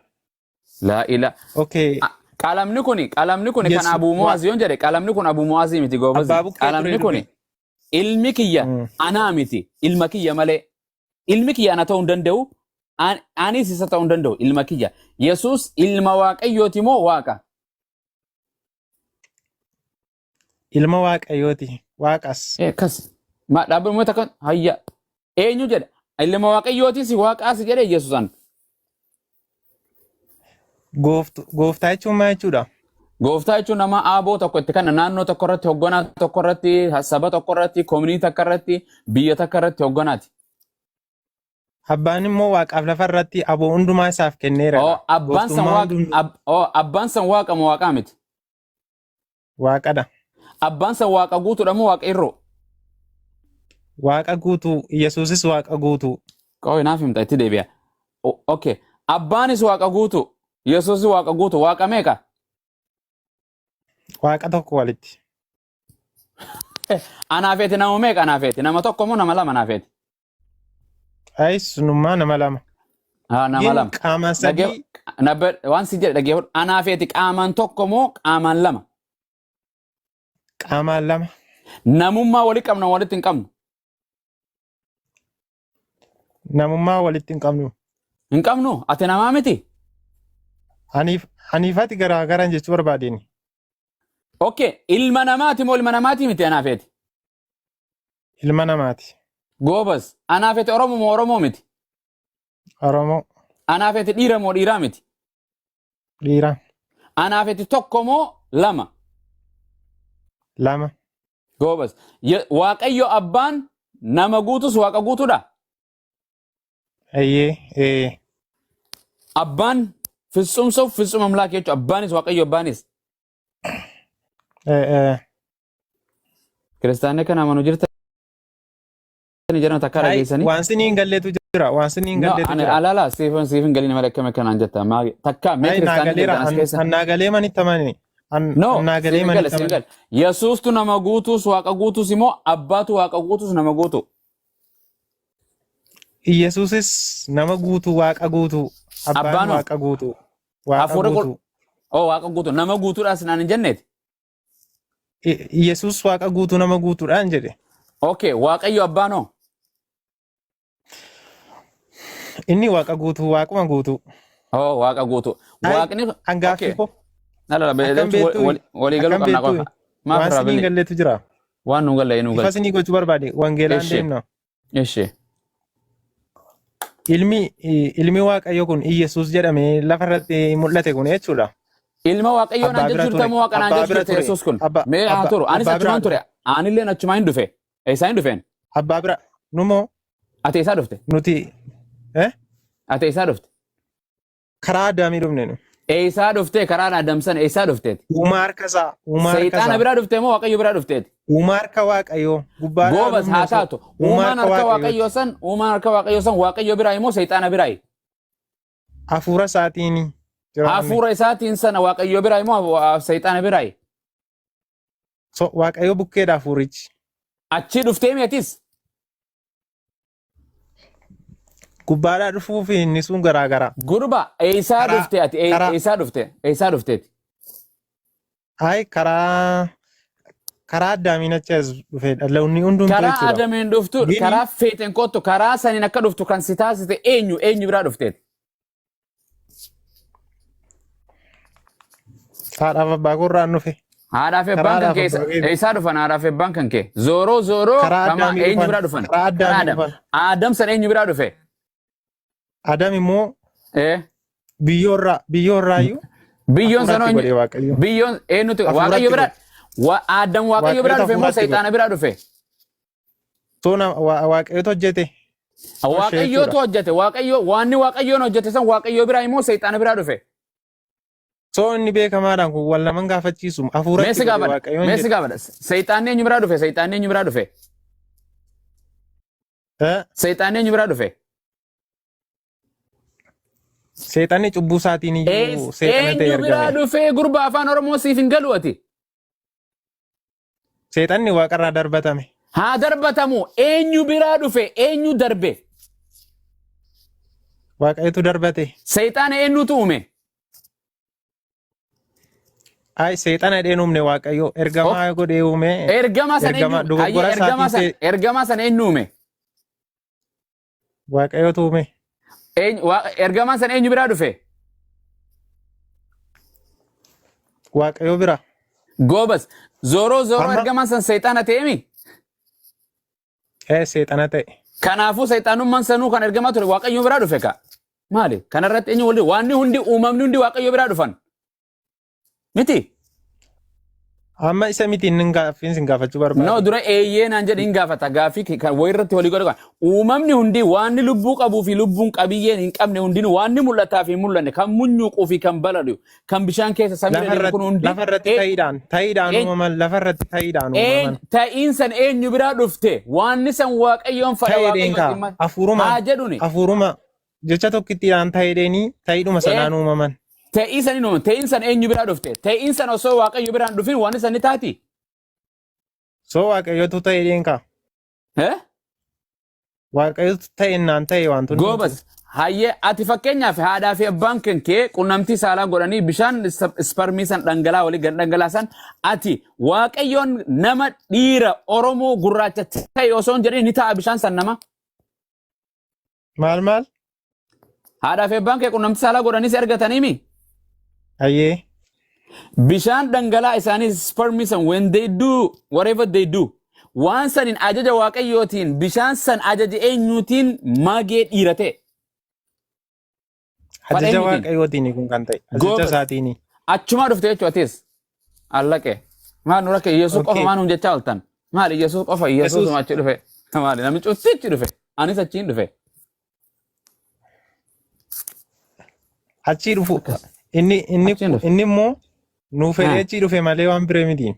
Laa ila. Okay. Qalamni kuni kan Abuu Mu'aaz yoon jedhe qalamni kun Abuu Mu'aaz miti goobas. Qalamni kuni ilmi kiyya anaa miti ilma kiyya malee. Ilmi kiyya ana ta'uu hin danda'u. Anis isa ta'uu hin danda'u ilma kiyya. Yesuus ilma waaqayyooti moo waaqa? Ilma waaqayyooti. Waaqas. Kas. Dhaabbiin takka hayya. Eenyu jedha? Ilma waaqayyootis waaqaas jedhe Yesuusan. Gooftaa jechuun maal jechuudha? Gooftaa jechuun nama aaboo tokko itti kana naannoo tokko irratti hoogganaa tokko irratti saba tokko irratti koominii takka irratti biyya takka irratti hoogganaati. Abbaan immoo waaqaaf lafa irratti aboo hundumaa isaaf kenneera. Abbaan san waaqa moo waaqaa miti? Waaqadha. Abbaan san waaqa guutuudha moo waaqa irroo? Waaqa guutuu Yesuusis waaqa guutuu. Qawwee naaf himta itti deebi'a. Okay. Abbaanis waaqa guutuu. Yesuus waaqa guutuu waaqa meeqa? Waaqa tokko walitti. Anaafeeti nama meeqa anaafeeti? Nama tokko moo nama lama anaafeeti? Sunummaa nama lama. Nama lama. Qaamaan sadii. Waan si jedhe dhageeffadhu. Anaafeeti qaamaan tokko moo qaamaan lama? Qaamaan lama. Namummaa walitti qabna walitti hin qabnu? Namummaa walitti hin qabnu. Hin qabnu? Ati namaa miti? Aniifati garaa jechuu barbaadeen. Okay, ilma namaati moo ilma namaati miti anaafeeti? Ilma namaati. Goobas, anaafeeti Oromoo moo Oromoo miti? Oromoo. Anaafeeti dhiira moo dhiiraa miti? Dhiira. Anaafeeti tokko moo lama? Lama. Goobas, Waaqayyo abbaan nama guutus waaqa guutuudha? Eeyyee. Abbaan ፍጹም ሰው ፍጹም አምላክ የቹ አባኒስ ዋቀዮ አባኒስ ክርስቲያነ ከና ማኑ ጅርተ ጀና ተካራ ገይሰኒ ዋንስኒ እንገለቱ ጅራ ዋንስኒ እንገለቱ ጅራ አላላ ሲፈን ገሊነ መለከመ ከና አንጀታ ማ ተካ ሜ ክርስቲያነ አናገሌ ማን ተማኒ አናገሌ ማን ተማኒ ኢየሱስቱ ነመጉቱስ ዋቀ ጉቱስ ሲሞ አባቱ ዋቀ ጉቱስ ነመጉቱ ኢየሱስስ ነመጉቱ ዋቀ ጉቱ አባን ዋቀ ጉቱ Afur waaqa guutu nama guutuudhaas naan hin jenneeti. Yesuus waaqa guutuu nama guutuudhaan jedhe. Okay, waaqayyo abbaa noo. Inni waaqa guutuu waaquma guutuu. Oh, waaqa guutuu. Waaqni hangaafi ko. Nala walii galuu qabna qofa. Waan sinii galleetu jira. Waan nu galle nu galle. Ifa sinii gochuu barbaade wangeelaan deemna. Eshi. Ilmi waaqayyo kun Yesuus jedhamee lafarratti mul'ate kun jechuudha. Ilma waaqayyo naan jechuudha moo waaqa naan jechuudha Yesuus kun. Mee haa turu anis achumaan ture. Anillee achumaan hin dhufe. Eessaa hin dhufeen? Abbaa bira numoo. Ati eessaa dhufte? Nuti Ati eessaa dhufte? Karaa Adaamii dhufne nu. Eessaa dhufte karaa Adamsan eessaa dhufteeti? Uumaa harkasaa. Seexaana biraa dhufte moo waaqayyo biraa dhufteeti? Uumaa harka waaqayyoo gubbaadhaa. Goobas haa taatu. Uumaan harka waaqayyoo san waaqayyo biraa immoo seexaana biraa? Hafuura isaatiin. Hafuura isaatiin sana waaqayyo biraa immoo seexaana biraa? Waaqayyo bukkeedha hafuurichi. Achi dhuftee meetis? Gubbaadhaa dhufuuf inni sun garaagara. Gurba eessaa dhufte ati eessaa dhufte? Eessaa dhufteeti? Hayi karaa Adaamiin achi as dhufe dhala'uunni hundumtuu jechuudha. Karaa Adaamiin dhuftu karaa feeten kottu karaa saniin akka dhuftu kan si taasise eenyu biraa dhufteeti? Haadhaaf abbaa korraan dhufe. Haadhaaf abbaan kan kee eessaa dhufan haadhaaf abbaan kan kee? Zooroo kama eenyu biraa dhufan? Adam san eenyu biraa dhufe? Adam immoo biyyoorraayyuu. Biyyoon sanoo biyyoon eenyutu waaqayyo biraa Adam waaqayyo biraa dhufe moo seexaana biraa dhufe? Soona waaqayyotu hojjete. Waaqayyotu hojjete waanni waaqayyoon hojjete san waaqayyo biraa immoo seexaana biraa dhufe. So inni beekamaadhaan kun wal naman gaafachiisu hafuura Meessi gaafadha. Seexaanni eenyu biraa dhufe? Seexaanni eenyu biraa dhufe? Seexaanni eenyu biraa dhufe? Seexanni cubbuu isaatiin iyyuu seexana ta'e eenyu biraa dhufe gurba afaan Oromoo siif hin galu ati? Seexanni waaqarraa darbatame. Haa darbatamu eenyu biraa dhufe eenyu darbe? Waaqayyotu darbate. Seexaana eenyutu uume? Ay seexana dheen uumne waaqayyo ergamaa godhee uume. Ergamaa sana eenyu uume? Waaqayyotu uume. Ergamaan sana eenyu biraa dhufe? Waaqayyo bira. Goobas zooroo ergamaan san seexana ta'eemi? Seexana ta'e. Kanaafuu seexanummaan sanuu kan ergamaa ture waaqayyo biraa dhufe ka? Maali? Kanarratti eenyu waan hundi uumamni hundi waaqayyo biraa dhufan? Miti? Amma isa miti inni hin gaafachuu barbaadu. No dura eeyyee naan jedhe hin gaafata gaafii kan wayirratti walii godhu uumamni hundi waanni lubbuu qabuu fi lubbuun qabiyyeen hin qabne hundinuu waanni mul'ataa fi mul'anne kan munyuuquu fi kan baladu kan bishaan keessa samii deemu kun hundi lafarratti ta'iidhaan uumaman lafarratti ta'iidhaan uumaman. Ta'iinsan eenyu biraa dhufte waanni san waaqayyoon fadha waaqayyoon hafuuruma jecha tokkittiidhaan ta'iidheenii ta'iidhuma sanaan uumaman. Ta'iinsan eenyu biraa dhufte? Ta'iinsan osoo waaqayyo biraan dhufin waan isa ni taati? So waaqayyotu ta'e dheenka. Waaqayyotu ta'e naan ta'e wantoonni. Goobas hayyee ati fakkeenyaaf haadhaa fi abbaan kee qunnamtii saalaa godhanii bishaan isparmii san dhangalaa walii dhangalaasan ati waaqayyoon nama dhiira Oromoo gurraacha ta'e osoo hin jedhin ni ta'a bishaan san nama? Maal? Haadhaa fi abbaan kee qunnamtii saalaa godhanii si argataniimi? Aye. Bishaan dhangalaa isaanii spermi san when they do whatever they do waan sanin ajaja waaqayyootiin bishaan san ajaja eenyuutiin magee dhiirate. Ajaja waaqayyootiin kun kan ta'e ajaja isaatiin. Achuma dhufte jechuudha atis allaqe maal nu rakke Yesuus qofa maan hun jechaa oltan maali Yesuus qofa Yesuus machi dhufe maali namni cuftichi dhufe anis achiin dhufe. Achi dhufu inni immoo nuuf fedhee achi dhufe malee waan biree miti.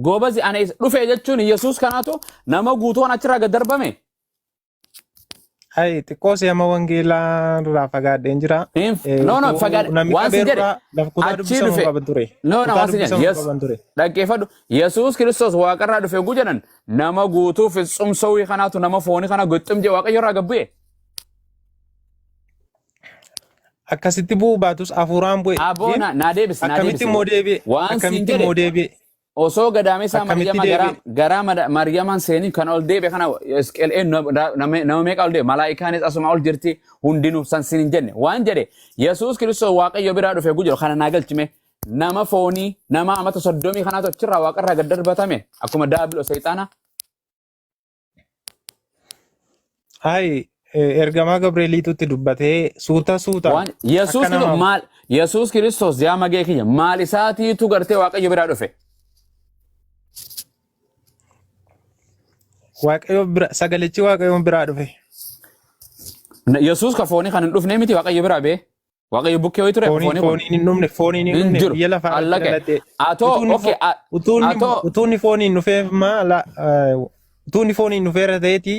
Goobazi ana isa dhufe jechuun Yesuus kanaatu nama guutuun achirraa gad darbame. Hai xiqqoo seema wangeelaa irraa fagaadheen jira. No fagaadhe waan si jedhe achi dhufe. No waan si jedhe dhaggeeffadhu Yesuus Kiristoos waaqarraa dhufe oguu jedhan nama guutuu fitsumsawii kanaatu nama foonii kana goxxumjee waaqayyo irraa gabbu'e. Akkasitti bu'uu baatus hafuuraan bu'e. Aboona naa deebis. Akkamitti immoo deebi'e. Waan siin jedhe osoo gadaamesaa akkamitti Maryamaa deebi'e? garaa Maryamaan seenii kan ol deebi'e kana Isqeel'een nama meeqa ol deebi'e malaayikaanis asuma ol jirti hundinuu san sin hin jenne waan jedhe Yesuus Kiristoos Waaqayyo biraa dhufe gujiro kana naa galchime nama foonii nama amata 30 kanaatu achirraa waaqarraa gad darbatame akkuma daabilo seexaana. Hai ergamaa Gabrieliitutti dubbatee suuta Waan Yesuus akka Kiristoos nama maal Yesuus Kiristoos yaa magee kiyya maal isaatiitu gartee Waaqayyo biraa dhufe. Waaqayyo bira sagalichi Waaqayyoon biraa dhufe. Yesuus ka foonii kan hin dhufne miti Waaqayyo biraa bee. Waaqayyo bukkee ho'i ture foonii kun. Fooniin hin dhumne fooniin hin dhumne biyya lafaa Allaqe. dhalatee. Atoo okay Utuunni fooniin dhufeef maala utuunni fooniin dhufeera ta'eeti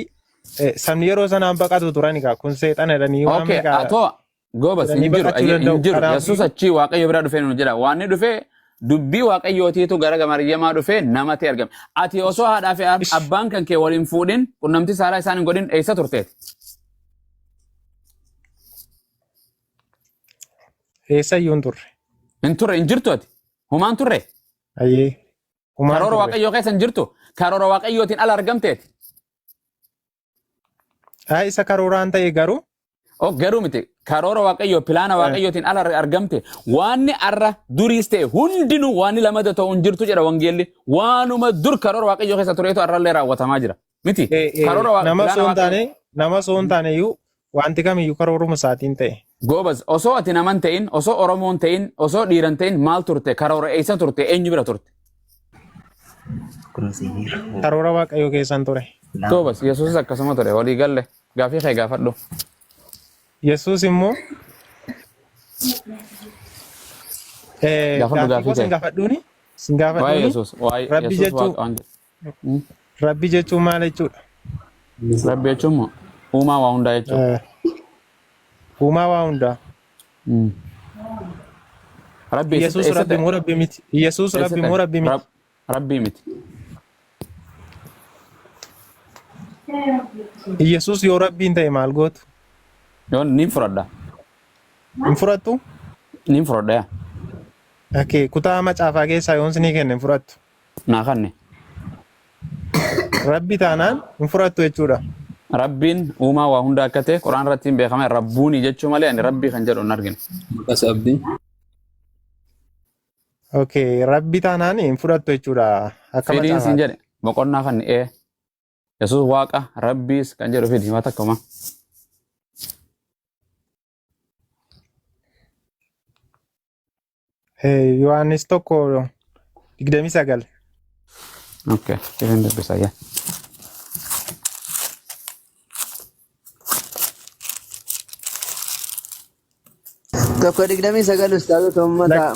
sabni yeroo sanaan baqatu turan egaa kun seexana jedhanii waan okay meeqa atoo goobas jedhanii hin jiru baqachuu danda'u. hin jiru Kanaaf Yesuus achii Waaqayyo biraa dhufee nu jedha waan inni dhufee dubbii Waaqayyootiitu gara Maryamaa dhufee nama ta'e argame. Ati osoo haadhaa fi abbaan kan kee waliin fuudhin qunnamtii saalaa isaan hin godhin eessa turteeti? eessayyuu hin turre. Hin turre hin jirtu ati humaan turre Ayyee. Humaan karoora turre. Waaqayyoo keessa hin jirtu karoora Waaqayyootiin ala argamteeti. Isa karooraan ta'e garuu Garuu miti karoora Waaqayyoo pilaana Waaqayyootiin ala argamte waanni arra duriis ta'e hundinuu waanni lamada ta'u hin jirtu jedha wangeelli waanuma dur karoora Waaqayyoo keessa tureetu arrallee raawwatamaa jira miti karoora nama pilaana osoo hin Waaqayyoo. taane nama osoo hin taane iyyuu wanti kamiyyuu karooruma isaatiin ta'e. Goobas osoo ati naman ta'in osoo Oromoon ta'in osoo dhiiran ta'in maal turte karoora eessa turte eenyu bira turte? Karoora Waaqayyoo keessan ture. Goobas Yesuus akkasuma ture walii galle gaafii kee gaafadhu. Yesuus immoo Gaafadhu gaafii sin kee. gaafadhuuni sin Waa'ee gaafadhuuni Yesuus waa'ee rabbi Yesuus jechuun waaqa waan jedhu. rabbi jechuun maal jechuudha? Rabbi jechuun moo uumaa waa hundaa jechuudha. Uumaa waa hundaa. Rabbi Yesuus rabbi moo rabbi miti? Yesuus rabbi moo rabbi miti? Rabbi miti. Yesuus yoo rabbiin ta'e maal gootu? Yoon nin fudhadha. Hin fudhattu? Nin fudhadha yaa. Okay, kutaa macaafaa keessaa yoon sinii kenne hin fudhattu. Naa kanne. Rabbi taanaan hin fudhattu jechuudha. Rabbiin uumaa waa hunda akka ta'e Quraan irratti hin beekame rabbuuni jechuu malee ani rabbii kan jedhu hin argine. Maqas abdii. Okay, rabbi taanaan hin fudhattu jechuudha. Akka Fedhiin siin macaafaatti. jedhe boqonnaa kan Yesuus waaqa rabbiis kan jedhu fedhi himata akkuma. Yohaannis 1:29. Okay, kifin dubbisa yaa. Tokko 29 ustaazota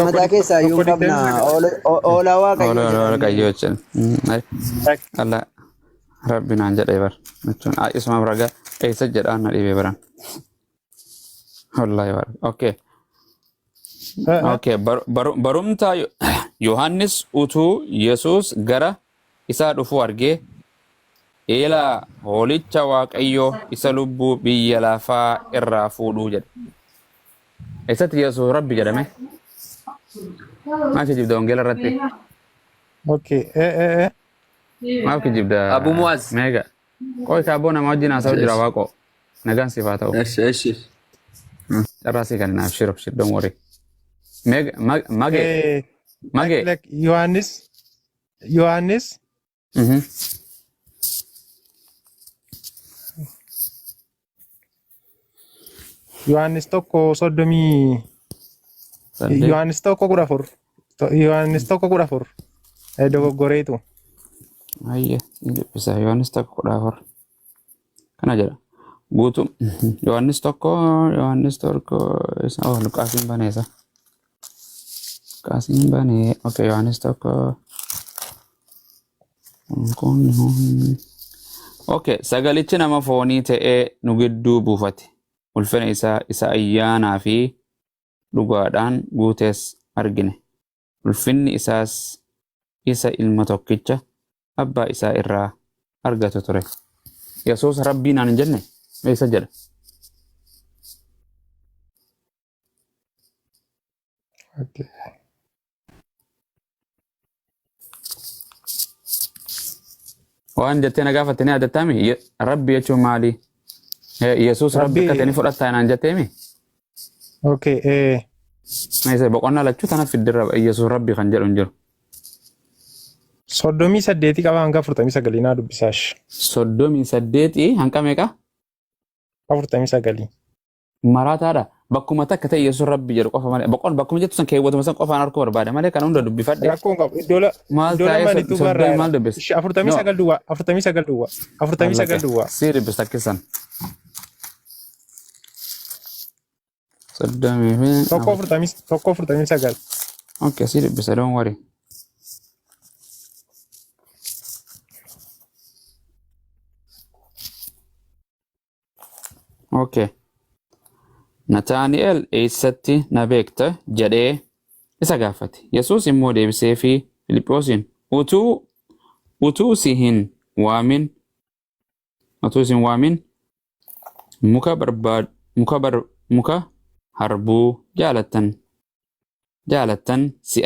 mataa keessaa iyyuu qabna oolaa waaqayyoo Oolaa waaqayyoo jechuun. Allah rabbi naan jedhee bar. Jechuun isuma ragaa eessa jedhaan na dhibee baran. Wallahi bar. Okay. Okay, barumta Yohaannis utuu Yesuus gara isaa dhufuu argee eelaa hoolicha waaqayyoo isa lubbuu biyya lafaa irraa fuudhuu jedhe. Eessatti Yesuus rabbi jedhame? Maal kijibda wangeela irratti? Okay, Maal kijibda? Abu Muaz. Meega. Qoy kaaboo nama wajjin haasa'u jira waaqoo. Nagaan siif haa ta'u. Eshi. Carraasii kan naaf shirop don't worry. Meega Mage. like Yohaannis Yohaannis 1:30 Yohaannis 1:14 Yohaannis 1:14 dogoggoreetu. Ayye bisa Yohaannis tokko 14. Kana jedha. Guutum Yohaannis tokko isa Luqaasiin baneessa. Luqaasiin banee okay Yohaannis tokko okay sagalichi nama foonii ta'ee nu gidduu buufate. Ulfina isaa isa ayyaanaa fi dhugaadhaan guutees argine. Ulfinni isaas isa ilma tokkicha abbaa isaa irraa argatu ture. Yesuus rabbii naan hin jenne eessa jedha? waan jettee na gaafattanii aadattami rabbi jechuun maali? Yesuus rabbi akka ta'anii fudhattaa naan jetteemi? Okay. Meeshaa boqonnaa lachuu tanaaf fiddirra Yesuus rabbi kan jedhu hin jiru. 38 qaba hanga 49 naa dubbisaash. 38 hanga meeqa? 49. Maraataadha. Bakkuma takka ta'e Yesuus rabbi jedhu qofa malee boqon bakkuma jettu san keewwatuma san qofaan harkuu barbaada malee kan hunda dubbifadhe. Rakkoon qabu iddoo manitu barraa. Maal dubbisa? 49 duwwaa 49 duwwaa 49 duwwaa. Si dubbisa akkisan. Saddamii fi tokko 49. Okay, si dubbisa don't worry. Okay. Natani'el eessatti na beekta jedhee isa gaafate. Yesuus immoo deebisee fi Filiphoosin utuu si hin waamin muka harbuu jaalattan si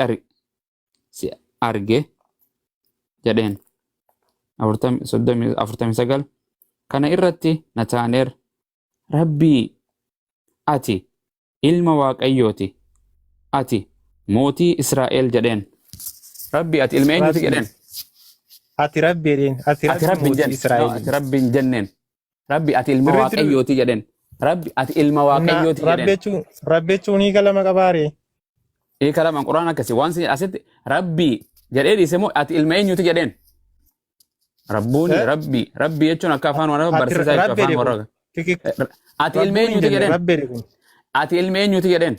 arge jedheen. 49 kana irratti Natani'el Rabbii ati ilma waaqayyooti. Ati mootii Israa'el jedheen. Rabbi ati ilma eenyuti jedheen? Ati rabbiin mootii Israa'el. Ati rabbiin jenneen. Rabbi ati ilma waaqayyooti jedheen. Rabbi ati ilma waaqayyooti jedheen. Rabbi jechuun hiika lama qabaare. Hiika lama quraan akkasi waan asitti rabbi jedhee dhiise moo ati ilma eenyuti jedheen? Rabbuun rabbi jechuun akka afaan warra barsiisaa jechuun afaan warra. Ati ilma eenyuti jedheen? Ati ilma eenyuti jedheen?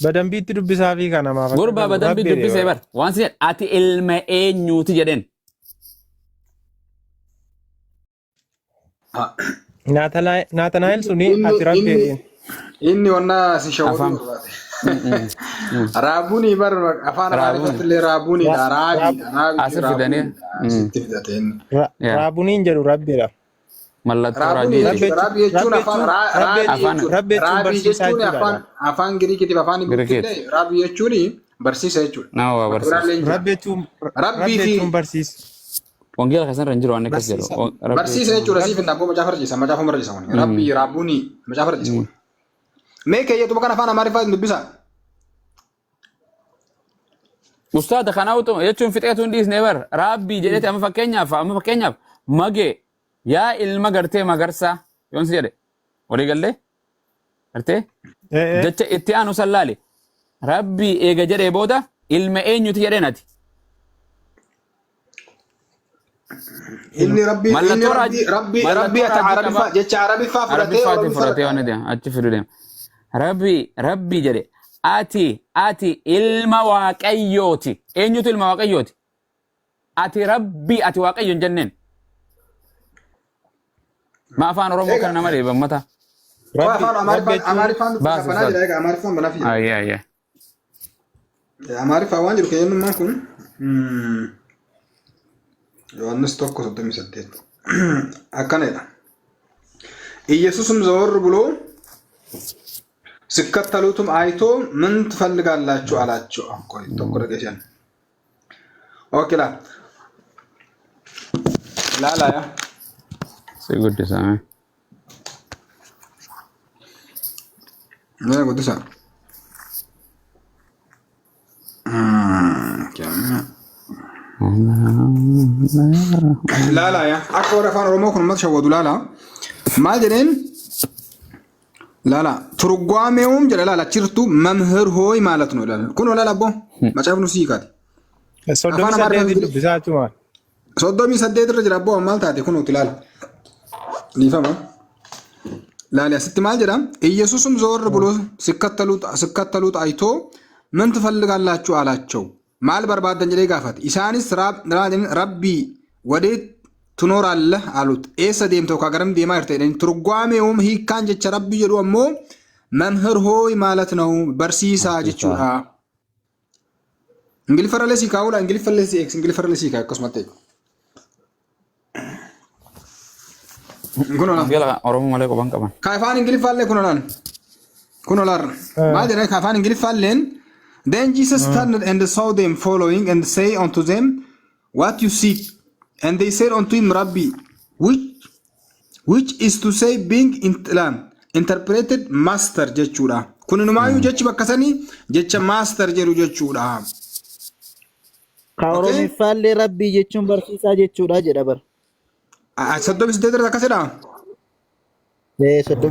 Badambiitti dubbisaa fi kana maaf? Gurbaa badambiitti dubbisee bar. Waan si ati ilma eenyuti jedheen? Naatanaayil suni ati rabbiin. Inni wannaa si shawwatu barbaade. Raabuuni bar afaan Amaariffatti illee raabuunidha. Asir fidanii. Raabuuniin jedhu rabbiidha. Mallattoo Rabbi jechuun afaan Giriikitiif afaan Ibriikillee rabbi jechuun barsiisa jechuudha. Rabbii fi barsiisa. Wangeela kasan ranjiru waan akkas jedhu. Barsiisa jechuudha siif hin dhabboo macaafa rajisa macaafa marajisa kun rabbii raabuuni macaafa rajisa kun. Mee keeyyatu bakka afaan Amaariffaatiin dubbisa. Ustaada kanaa utuu jechuun fixeetu hin dhiisne bar rabbii jedheeti amma fakkeenyaaf magee yaa ilma gartee magarsaa yoon si jedhe walii gallee gartee jecha itti aanu sallaale rabbii eega jedhee booda ilma eenyuti jedheen ati. Inni rabbii ati arabiffaa jecha arabiffaa fudhatee waan deema achi fidu deema. Rabbii jedhe ati ilma waaqayyooti. Eenyutu ilma waaqayyooti? Ati rabbii ati waaqayyo hin jenneen. Ma afaan Oromoo kana nama dheeban mata. Amaariffaan banaa jira egaa Amaariffaan banaa fi jira. Amaariffaa waan jiru keeyyannummaan kun Yohaannis 1:38 akkanadha. ኢየሱስም ዘወር ብሎ ሲከተሉትም አይቶ ምን ትፈልጋላችሁ አላቸው። ቆይ ተቆረገሻል። ኦኬ ላያ Sigudisa. Ne gudisa. Lala ya. Akka warra afaan Oromoo kun uummata shawwatu lala. Maal jedheen? Lala. Turgwaameewum jedha lala achirtu mamhir hooyi maalat nu ilaala. Kun lala abbo. Macaaf nu siikaati. Soddomii saddeet dubbisaa jechuudha. 38 irra jira abbo maal taate kun ilaala. Nifama. Laali asitti maal jedha? Iyesuusum zoor ብሎ ሲከተሉት አይቶ ምን ትፈልጋላችሁ አላቸው። ማል በርባደን ጀዴ ጋፋት ኢሳኒስ ረቢ ወዴት ትኖራለህ አሉት። ኤሰ ዴምተው ካገረም ዴማ ይርተን ትርጓሜውም ሂካን ጀቸ ረቢ ጀዱ አሞ መምህር ሆይ ማለት ነው በርሲሳ ጀቹራ እንግሊዝ ፈረለሲ ካውላ እንግሊዝ ፈረለሲ ኤክስ እንግሊዝ ፈረለሲ ካከስመተ Gela Oromoo malee qophaan qaban. Kaafaan Ingiliffaallee kunolaan. Maal jedhanii kaafaan Ingiliffaalleen then Jesus turned and saw them following and say unto them what you seek. And they said unto him, Rabbi, which is to say being interpreted master jechuudha. Kun inumaayuu jechi bakka sanii jecha master jedhu jechuudha. Ka Oromiffaallee Rabbii jechuun barsiisaa jechuudha jedha bar. 38 irra akkasidha.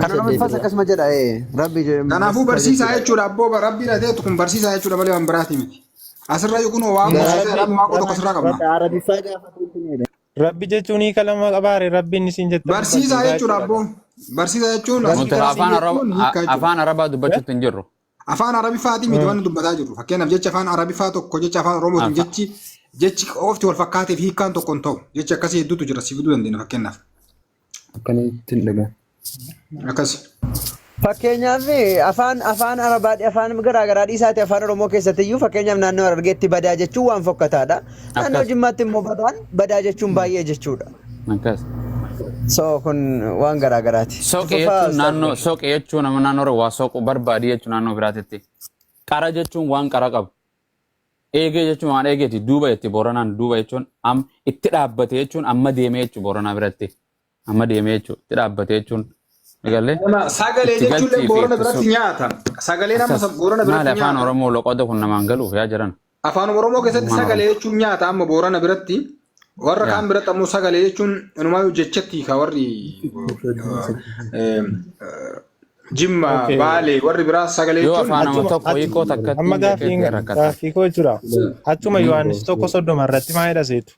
Kan Oromiffaas akkasuma jedha Rabbii jedhu. Kanaafuu barsiisaa jechuudha abboo Rabbii dhateetu kun barsiisaa jechuudha malee waan biraati miti. Asirra yoo kun waan waaqota tokko sirraa qabna. Arabiffaa gaafatu. Rabbi jechuun hiika lama qabaare rabbiin isin jette. Barsiisaa jechuudha abboo. Barsiisaa jechuun afaan arabaa dubbachuutti hin jirru. Afaan arabiffaatii miti waan dubbataa jirru. Fakkeenyaaf jecha afaan arabiffaa tokko jecha afaan oromootiin jechi ofti wal fakkaateef hiikkaan tokko hin ta'u. Jechi akkasii hedduutu jira si fiduu dandeenya fakkeenyaaf. Akkanitti hin dhagaa. Akkasi. Fakkeenyaaf afaan arabaa afaan garaagaraa dhiisaati afaan oromoo keessatti iyyuu fakkeenyaaf naannoo Harargeetti badaa jechuun waan fokkataadha. Naannoo Jimmaatti immoo badaa jechuun baay'ee jechuudha. So kun waan garaagaraati. Soqee jechuun naannoo soqee jechuun nama naannoo waa soquu barbaadi jechuun naannoo biraatitti. Qara jechuun waan qara qabu. Eegee jechuun waan eegeeti duuba jetti Booranaan duuba jechuun itti dhaabbate jechuun amma deemee jechuun Booranaa biratti. Amma deemee jechuun itti dhaabbate jechuun. Sagalee jechuun Boorana biratti nyaata. Sagalee nama Boorana biratti nyaata. Maali afaan Oromoo loqoda kun namaan galuuf yaa jiran. Afaan Oromoo keessatti sagalee jechuun nyaata amma Boorana biratti. Warra kaan biratti ammoo sagalee jechuun inumaa jechatti ka warri Jimma Baalee warri biraa sagalee jechuun. Yoo afaan tokko hiikoo takkatti. Amma gaaffii koo jira. Achuma Yohaannis 1:30 irratti maa jedha seetu?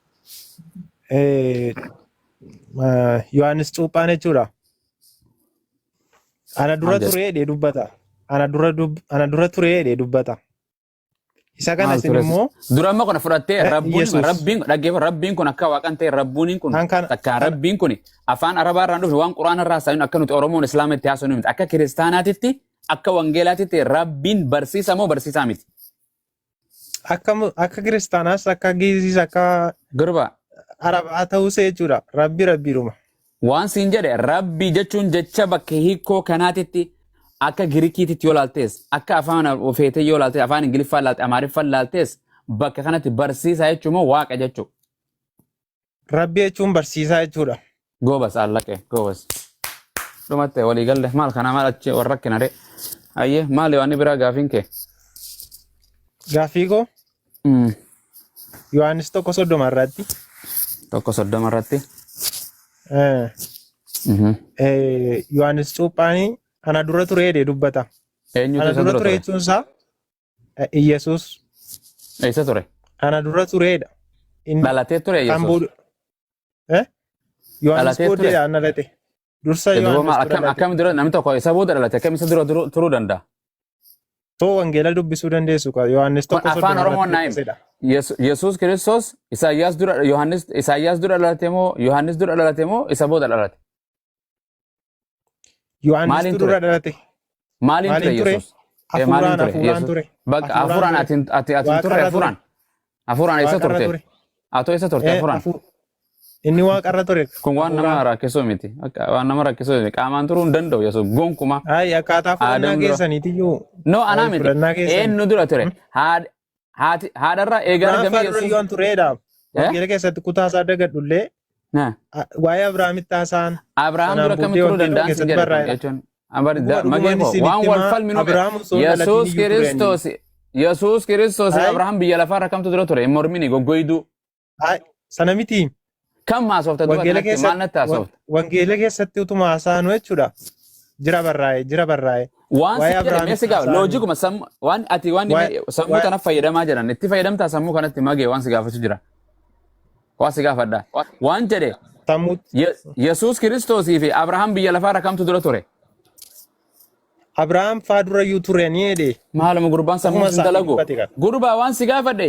Yohaannis cuuphaan jechuudha. Ana dura turee dee dubbata. Ana dura turee dee dubbata. Isa kana isin immoo dura amma kana fudhattee rabbiin kun akka waaqan ta'e rabbuuniin kun takka rabbiin kun afaan arabaa irraan dhufe waan quraana irraa haasa'in akka nuti oromoon islaamatti haasa'u miti akka kiristaanaatitti akka wangeelaatitti rabbiin barsiisa moo barsiisaa miti. Akka kiristaanaas akka giizis akka gurba arabaa ta'uus jechuudha rabbiidhuma. Waan siin jedhe rabbii jechuun jecha bakka hiikoo kanaatitti akka Giriikiititti yoo laaltees akka afaan ofeetee yoo laaltees afaan Ingiliffaan laaltee Amaariffaan laaltees bakka kanatti barsiisaa jechuun moo waaqa jechuudha. Rabbi jechuun barsiisaa jechuudha. Goobas allaqee goobas. Dhumattee walii galle maal kana maal achi warra rakkina ree. Ayyee maali waan biraa gaafiin kee? Gaafii koo? Yohaannis 1:30 irratti. 1:30 irratti. Yohaannis cuuphaanii ana dura turee dee dubbata. Ana dura ture jechuun isaa Iyesuus. Eessa ture? Ana dura tureedha. Dhalatee ture Iyesuus. Yohaannis booddeedhaan dhalate. Dursa Yohaannis dura akkam dura namni tokko isa booda dhalate akkam isa dura turuu danda'a? Too wangeela dubbisuu dandeessu ka Yohaannis 1:30 afaan Oromoon naayim. Yesuus Kiristoos Isaayyaas dura dhalate moo Yohaannis dura dhalate moo isa booda dhalate? Yohaannis dura dhalate. Maaliin ture Yesuus? Hafuuraan ture. Bakka hafuuraan ati ture hafuuraan. Hafuuraan eessa turte? Atoo eessa turte hafuuraan? Inni waaqarra ture. Kun waan nama rakkisuu miti. Waan nama rakkisuu miti. Qaamaan turuu hin danda'u Yesuus gonkuma. Ayi akkaataa fudhannaa keessaniitiyyuu. No anaa miti. Eenyu dura ture? Haadharraa eegaa argamee Yesuus. Yoon tureedha. Wangeela keessatti kutaa isaa dagadhullee. Waa'ee Abrahaamitti haasa'an. Abrahaam dura akkamitti turuu danda'an si jedha jechuun. Waan wal falmi nu Yesuus Kiristoos Abrahaam biyya lafaarra kamtu dura ture mormini goggoyduu. Sana miti. Kam haasofta maal natti haasofta? Wangeela keessatti utuma haasa'anu jechuudha. Jira barraa'e. Waan si jedhe meessi gaafa loojikuma waan ati waan sammuu kana fayyadamaa jiran itti fayyadamtaa sammuu kanatti magee waan si gaafachuu jira. Waan si gaafadha. Waan jedhe Yesuus Kiristoosii fi Abrahaam biyya lafaarra kamtu dura ture? Abrahaam faa dura iyyuu ture ni jedhe. Maaluma gurbaan sammuu sin dalagu. Gurbaa waan si gaafadhe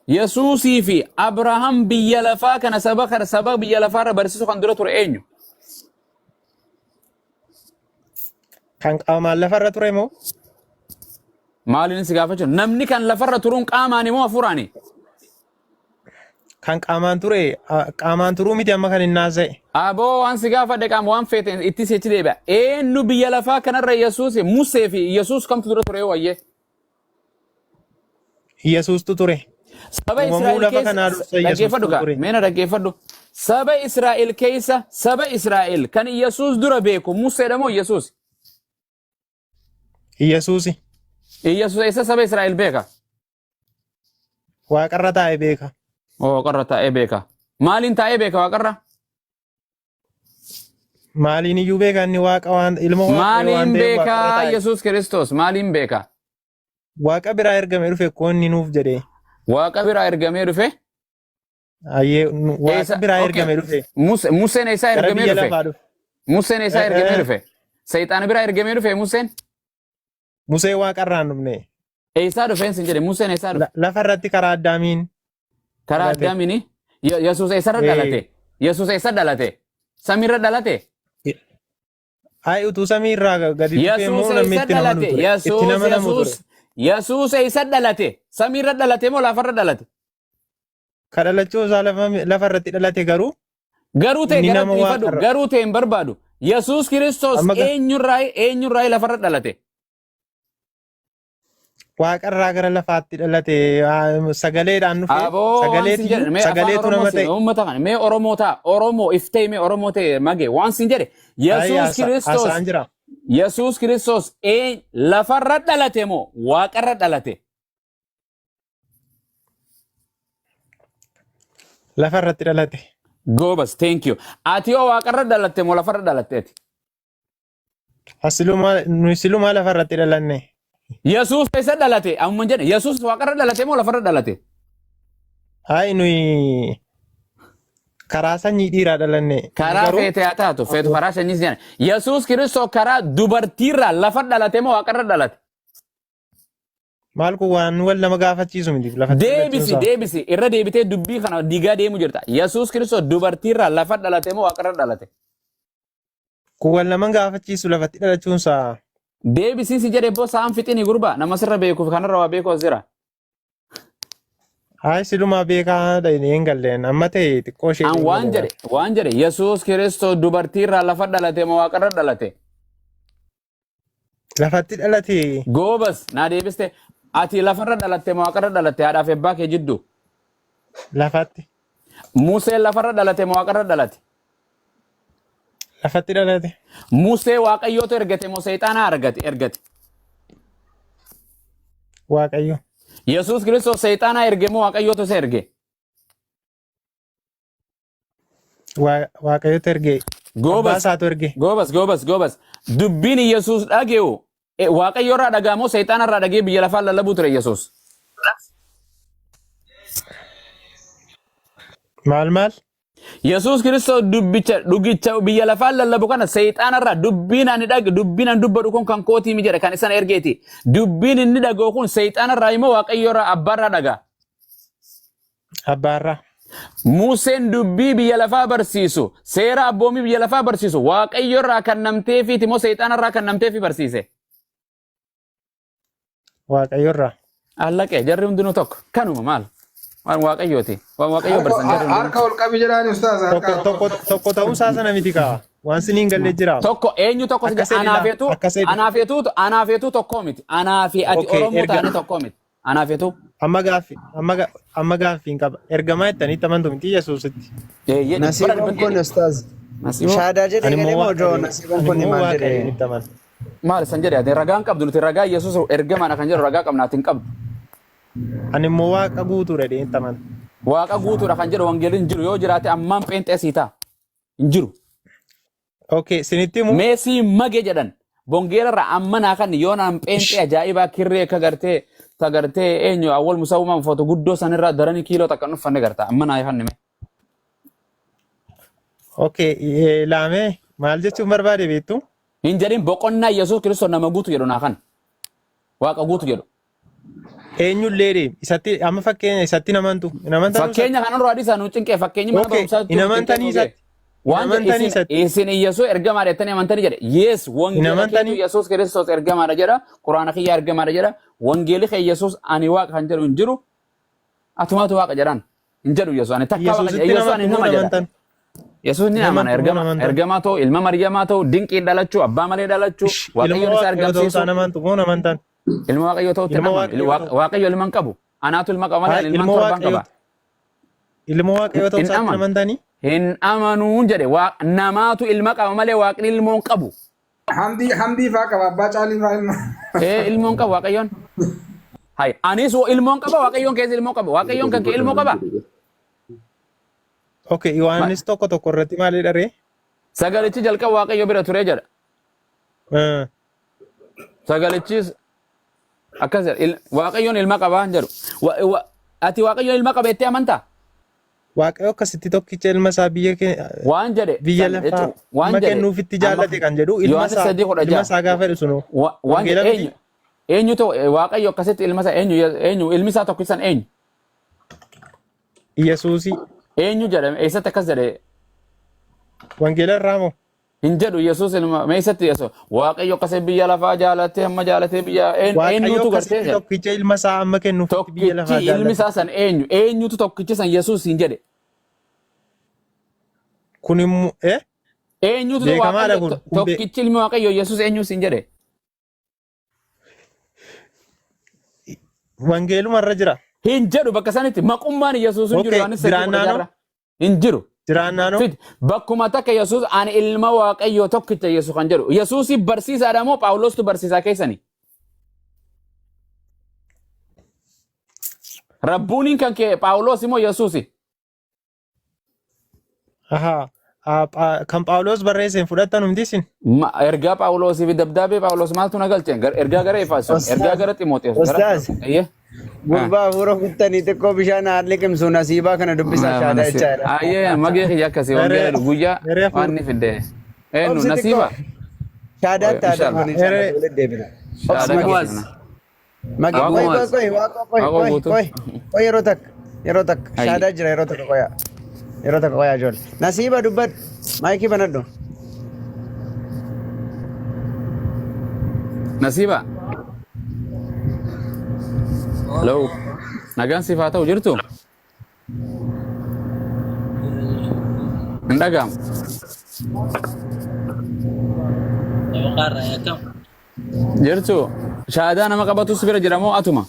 Yesuusii fi Abrahaam biyya lafaa kana saba biyya lafaarra barsiisu kan dura ture eenyu? Kan qaamaan lafarra ture moo? Maaliin si gaafachuun namni kan lafarra turuun qaamaani moo hafuuraani? Kan qaamaan turuu miti amma kan hin haasa'e. Aboo waan si gaafadhe qaama waan feete itti seechi deebi'a. Eenyu biyya lafaa kanarra Yesuus Musee fi Yesuus kamtu dura ture wayyee? Yesuustu ture. Saba Uumamuu Israa'el lafa kanaa keessa dursa Yesuus dhaggeeffadhu gaa ture. meena dhaggeeffadhu. Saba Israa'el keessa saba Israa'el kan Yesuus dura beeku Museedha moo Yesuus? Yesuusi Yesuus eessa saba Israa'el beeka? waaqarra taa'e beeka. Waaqarra taa'ee beeka. Maaliin taa'ee beeka waaqarra? Maaliin iyyuu beeka inni waaqa waan ilma waaqayyoo waan Maaliin ta'eef waaqarra beeka taa'e. Yesuus Kiristoos maaliin beeka? Waaqa biraa ergamee dhufe koo inni nuuf jedhee. Waaqa biraa ergamee dhufe? Waaqa biraa ergamee dhufe. Museen eessaa Gara ergamee biyya dhufe? lafaa dhufe. Museen eessaa ergamee dhufe? Seexaana biraa ergamee dhufe Museen? Musee waaqarraa hin dhufne. Eessaa dhufeen sin jedhe Museen eessaa dhufe? Lafa irratti karaa Addaamiin. Karaa Addaamiin Yesuus eessarra dhalate? Yesuus eessa dhalate? Samiirra dhalate? Hai utuu samii irraa gadi dhufee Yesuus moo namni eessa itti namanu dhalate? ture? Itti nama namu ture. Yesuus eessa dhalate? Samiirra dhalate moo lafarra dhalate? Ka dhalachuu isaa lafa irratti dhalate garuu Garuu ta'e inni gara nama dhiifadhu waaqarra. garuu ta'e hin barbaadu. Yesuus Kiristoos Amma eenyurraa lafarra dhalate? waaqarraa gara lafaatti dhalate sagaleedhaan dhufe Aboo waan sin jedhe mee afaan sagaleetu nama Oromoo ta'e. uummata kana mee Oromoo ta'a Oromoo iftee mee Oromoo ta'e mage waan sin jedhe Yesuus Kiristoos Haasaan jira. Yesuus Kiristoos lafarra dhalate moo waaqarra dhalate? Lafa irratti dhalate. Goobas thank you. Ati yoo waaqarra dhalatte moo lafarra dhalatteeti? Nuyi silumaa lafa irratti dhalanne. Yesuus eessa dhalate? Amma jedhe Yesuus waaqarra dhalate moo lafarra dhalate? Hai nuyi karaa sanyii dhiiraa dhalanne. Karaa feete haa taatu feetu karaa sanyiis jedhani. Yesuus Kiristoos karaa dubartiirraa lafa dhalate moo waaqarra dhalate? Maal kun waan wal nama gaafachiisu miti. Deebisi irra deebitee dubbii kana diigaa deemu jirta. Yesuus Kiristoos dubartiirraa lafa dhalate moo waaqarra dhalate? Kun wal nama gaafachiisu lafatti dhalachuunsaa. Deebisiin si jedhe boo saan fixini gurba nama sirra beekuuf kanarra waa beekoo jira. Hai silumaa beekaa hin galleen amma ta'e xiqqoo ishee. An waan jedhe Yesuus Kiristoos dubartiirraa lafa dhalate moo waaqarra dhalate? Lafatti dhalate. Goobas naa deebiste ati lafarra dhalatte moo waaqarra dhalatte haadhaaf ebbaa kee jiddu? Lafatti. Museen lafarra dhalate moo waaqarra dhalate? Lafatti dhalate. Musee waaqayyootu ergate moo seexaanaa ergate? Waaqayyo. Yesuus Kiristoos seexaanaa erge moo waaqayyootu isa erge? Waaqayyotu erge. Abbaasaatu erge. Goobas. Dubbiin Yesuus dhage'u waaqayyoorraa dhagaa moo seexaanarraa dhagee biyya lafaa lallabuu ture Yesuus? Maal? Yesuus Kiristoos dhugicha biyya lafaa lallabu kana seexaanarraa dubbiin ani dhage dubbiin ani dubbadhu kun kan kootii mi jedhe kan isan ergeeti. Dubbiin inni dhaga'u kun seexaanarraa immoo waaqayyoorraa abbaarraa dhagaa? Abbaarraa. Museen dubbii biyya lafaa barsiisu seera abboomii biyya lafaa barsiisu waaqayyoorraa kan namteefiiti moo seexaanarraa kan namteefi barsiise? Waaqayyoorraa. Allaqee jarri hundinuu tokko kanuma maal? Waan waaqayyooti. Waan waaqayyoo barsan jarri hundinuu. Harka ol qabi jedhaani ustaas. Tokko ta'uusaa sana miti kaa. Waan siniin gallee jira. Tokko eenyu tokko anaafeetu tokkoo miti. Anaafi ati Oromoo taane tokkoo miti. Anaafeetu. Amma gaaffiin qaba. Ergamaa jettanitti amantu miti Yesuusitti. Nasiibon kun ustaaz. Shaadaa jedhee galee moo joo nasiibon kun maal jedhee? Maal san jedhee ati ragaan qabdu nuti ragaa Yesuus ergamaadha kan jedhu ragaa qabnaa hin qabdu. Ani immoo waaqa guutuudha jedhee aman. Waaqa guutuudha kan jedhu wangeeliin jiru yoo jiraate ammaan pheenxee sii ta'a. Hin jiru. Okay, sinitti immoo. Meesii mage jedhan. Bongeerarra ammanaa kan yoo naan pheenxee ajaa'ibaa kirree akka gartee eenyu awwal musawumaan foto guddoo sanirraa daranii kiiloo takka uffanne garta ammanaa kan nime. Okay, laamee maal jechuun barbaade beektu? Hin jedhin boqonnaa Yesuus Kiristoos nama guutu jedhu naa kan. Waaqa guutu jedhu. Eenyullee deemi. Isatti amma fakkeenya isatti namantu. Fakkeenya kanarraa adiisaa nu cinqee fakkeenyi mana barumsaatti. Inamantanii isatti. Waan isin Yesuus ergamaadha jettanii amantanii jedhe. Yes, wangeela keetu Yesuus Kiristoos ergamaadha jedha. Quraana kiyyaa ergamaadha jedha. Wangeeli kee Yesuus ani waaqa kan jedhu hin jiru. Atumaatu waaqa jedhan. Hin jedhu Yesuus ani takka waaqa jedha. Yesuus ani nama jedha. Yesuus ni amana ergamaa ta'u ilma Maryamaa ta'u dinqiin dhalachuu abbaa malee dhalachuu waaqayyoon isa argamsiisu. Ilma waaqayyoo ta'utti nama waaqayyo ilma hin qabu. anaatu ilma qaba malee ilmaan torban qaba. Ilma waaqayyoo ta'uu isaatti amantanii? Hin amanuu jedhe namaatu ilma qaba malee waaqni ilmoon qabu. Hamdii faa qaba abbaa caalii faa ilma. Ilmoon qaba waaqayyoon. Hai anis ilmoon qaba waaqayyoon keessa ilmoo qaba waaqayyoon kan kee ilmoo qaba. Okay, Yohaannis tokko irratti maalii dharee? Sagalichi jalqaba waaqayyo bira ture jedha. Sagalichis akkas waaqayyoon ilma qaba jedhu. Ati waaqayyoon ilma qaba jettee amantaa? Waaqayyo akkasitti tokkicha ilma isaa waan jedhe biyya lafaa waan kennuufitti jaallate kan jedhu ilma isaa gaafa jedhu sunu. Waan jedhe eenyu ta'u waaqayyo akkasitti ilma isaa eenyu ilmi isaa tokkisan eenyu? Yesuusi. Eenyu jedhame eessatti akkas jedhe? Wangeela irraa moo? Hin jedhu Yesuus ilma meessatti Yesuus waaqayyo akkasitti biyya lafaa jaalatee hamma jaalatee biyya eenyutu gartee jedhe? Tokkicha ilma isaa amma kennuufitti biyya lafaa jaalate. Ilmi isaa san eenyutu tokkicha san Yesuus hin jedhe? Kun immoo eenyutu tokkichi ilmi waaqayyo Yesuus eenyus hin jedhe? Wangeeluma irra jira. Hin jedhu bakka sanitti maqummaan Yesuus hin jiru Yohaannis hin jiru. Bakkuma takka Yesuus ani ilma waaqayyo tokkicha Yesuus kan jedhu. Yesuus barsiisaadha moo Phaawulostu barsiisaa keessani? Rabbuuniin kan kee Phaawulos moo Yesuusi? Kan Phaawulos barreesse hin fudhattan humtisin? Ergaa Phaawulosii fi dabdaabee Phaawulos maaltu na galche? Ergaa gara Efesoon, ergaa gara Ximootees. Ustaaz. Gurbaa hafuura kuttanii xiqqoo bishaan haalli qimsu nasiibaa kana dubbisaa shaadaa jechaadha. Ayyee magee kiyya akkasii wangeela guyyaa waan ni fidde. Eenyu nasiiba? Shaadaa taata kun walitti deebina. Magee yeroo takka shaadaa jira yeroo takka qoyaa. Yeroo takka qoyaa ijoollee. Nasiiba dubbadhu maayikii banadhu. Nasiiba. Hello. Nagaan siif haa ta'u jirtu? Hin dhaga'amu. Jirtu shaadaa nama qabatus bira jira moo atuma?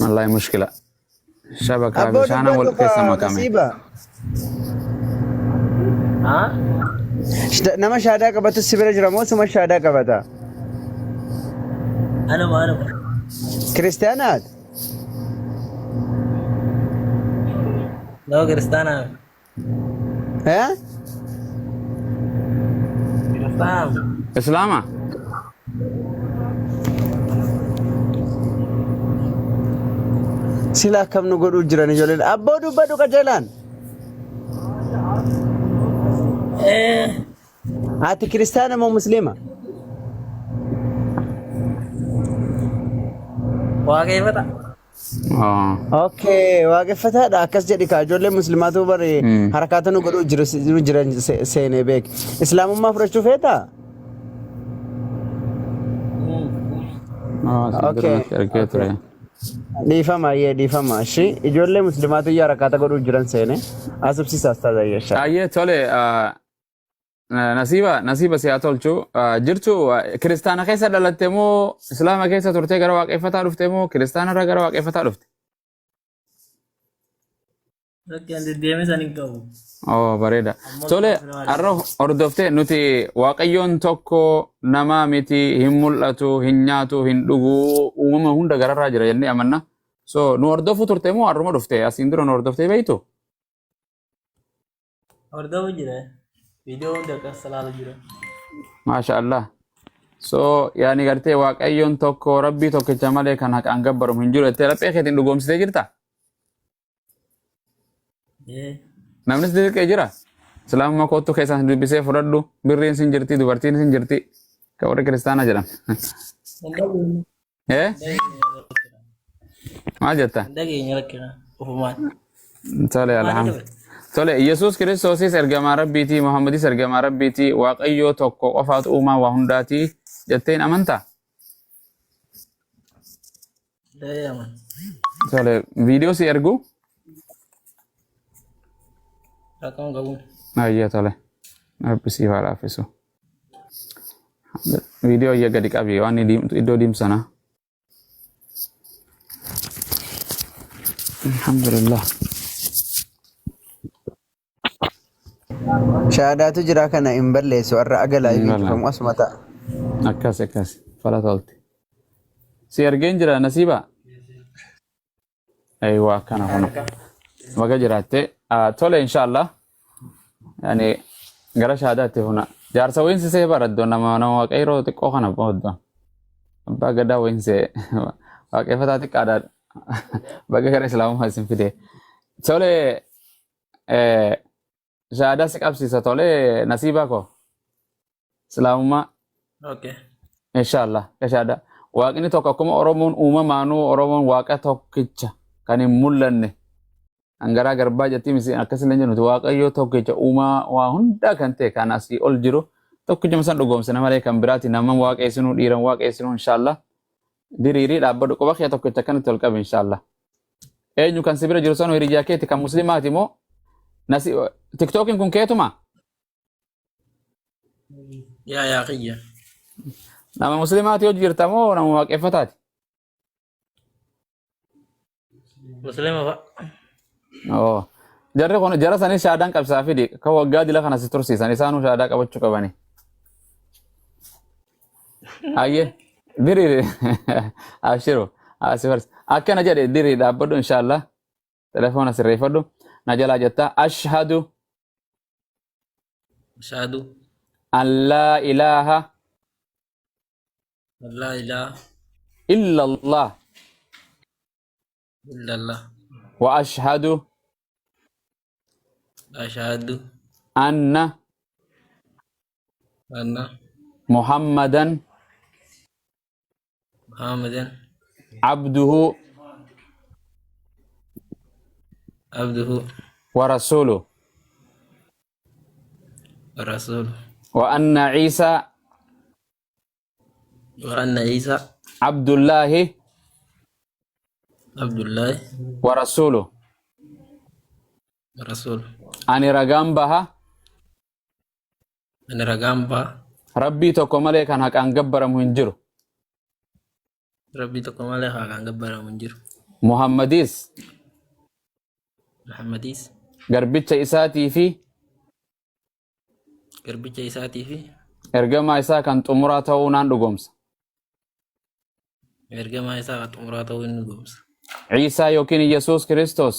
Wallahi mushkila. Shabaka bishaana wal keessa makame. Nama shaadaa qabatu si bira jira moo suma shaadaa qabata? Anuma. Kiristaanaat? No, kiristaana. Islaama? Sila akkam nu godhuu jiran ijoolleen. Abboo dubbadhu qajeelaan. Ati kiristaana moo musliima? Waaqeffata. Okay, waaqeffataadha. Akkas jedhi kaa ijoollee musliimaatu bari harakaata nu godhuu jiran seenee beek. Islaamummaa fudhachuu feetaa? Okay. Dhiifama dhiifama. Shi ijoollee musliimaatu harakaata godhuu jiran seenee asubsiisa asxaa yeeshaa. Ayyee tole nasiiba si haa tolchu jirtu kiristaana keessa dhalatte moo islaama keessa turtee gara waaqeffataa dhufte moo kiristaana irraa gara waaqeffataa dhufte? Rakkeen deddeemee san hin qabu. Oh bareeda. Tole har'a hordoftee nuti waaqayyoon tokko nama miti hin mul'atu hin nyaatu hin dhugu uumama hunda gararraa jira jennee amanna. So nu hordofu turte moo har'uma dhufte asiin dura nu hordoftee beektu? Hordofu jira. Video hunda akkas salaalu jira. Masha Allah. So yaani gartee waaqayyoon tokko rabbii tokkicha malee kan haqaan gabbaramu hin jiru jettee laphee keetiin dhugoomsitee jirta? Namnis dirqee jira. Islaamuma kootu keessaan dubbisee fudhadhu birriin sin jirti dubartiin sin jirti ka warri kiristaana jedham. Maal jetta? Dhageenya rakkina ofumaan. Tole alhamdulillah. Tole Yesuus Kiristoosis ergamaa Rabbiitii Muhammadis ergamaa Rabbiitii waaqayyoo tokko qofaatu uumaa waa hundaatii jetteen amantaa? Tole viidiyoo si ergu? Rakam gabung. Iya tole. Rabbi si haa laafisu. Video ya gadi qabi waan iddoo diimsana. Alhamdulillah. Shahaadaatu jira kana hin balleessu warra agalaa fi cufamu asuma ta'a. Akkas fala tolti. Si argeen jira nasiiba. Aywa kana hono. Maga jiraatte tole inshallah. Yani gara shahaadaatti hona. Jaarsa weensi baraddo nama waaqayyoo xiqqoo kana booddo. Abbaa gadaa weensi waaqeffataa xiqqaadha. Baga gara islaamummaa isin fide. Tole shahaada si qabsiisa tole nasiibaa ko. Islaamummaa. Okay. Inshallah shahaada. Waaqni tokko akkuma Oromoon uumamaanuu Oromoon waaqa tokkicha kan hin mul'anne. Angara garbaa jettii misi akkasii lan jennuti waaqayyoo tokkicha uumaa waa hunda kan ta'e kan asii ol jiru tokkicha san dhugoomsina malee kan biraati nama waaqessinuu dhiiran waaqessinuu inshallah diriirii dhaabbadhu qoba kee tokkicha kanatti ol qabe inshallah. Eenyu kan sibira jiru sanuu hiriyaa keeti kan muslimaati moo nasi tiktokin kun keetuma? Yaa qiyya. Nama muslimaati yoo jirta moo nama waaqeffataati? Muslima fa. Oh. Jarri kun jara sanis shaadaan qabsaa fidi ka waggaa dila kana si tursiisan isaanuu shaadaa qabachuu qabani. Ayye diri ashiru asifars akkana jedhe diri dhaabbadhu inshallah telefoona sirreeffadhu na jalaa jetta ashhadu an laa ilaaha illa Allah wa ashhadu أن محمدا عبده ورسوله وأن عيسى عبد الله ورسوله أني رقم بها ربي تكو ملك أن هكا أنقبر منجر محمديس قربتش إساتي في إرقما إسا كانت أمراته ونان رقمس عيسى يوكين يسوس كريستوس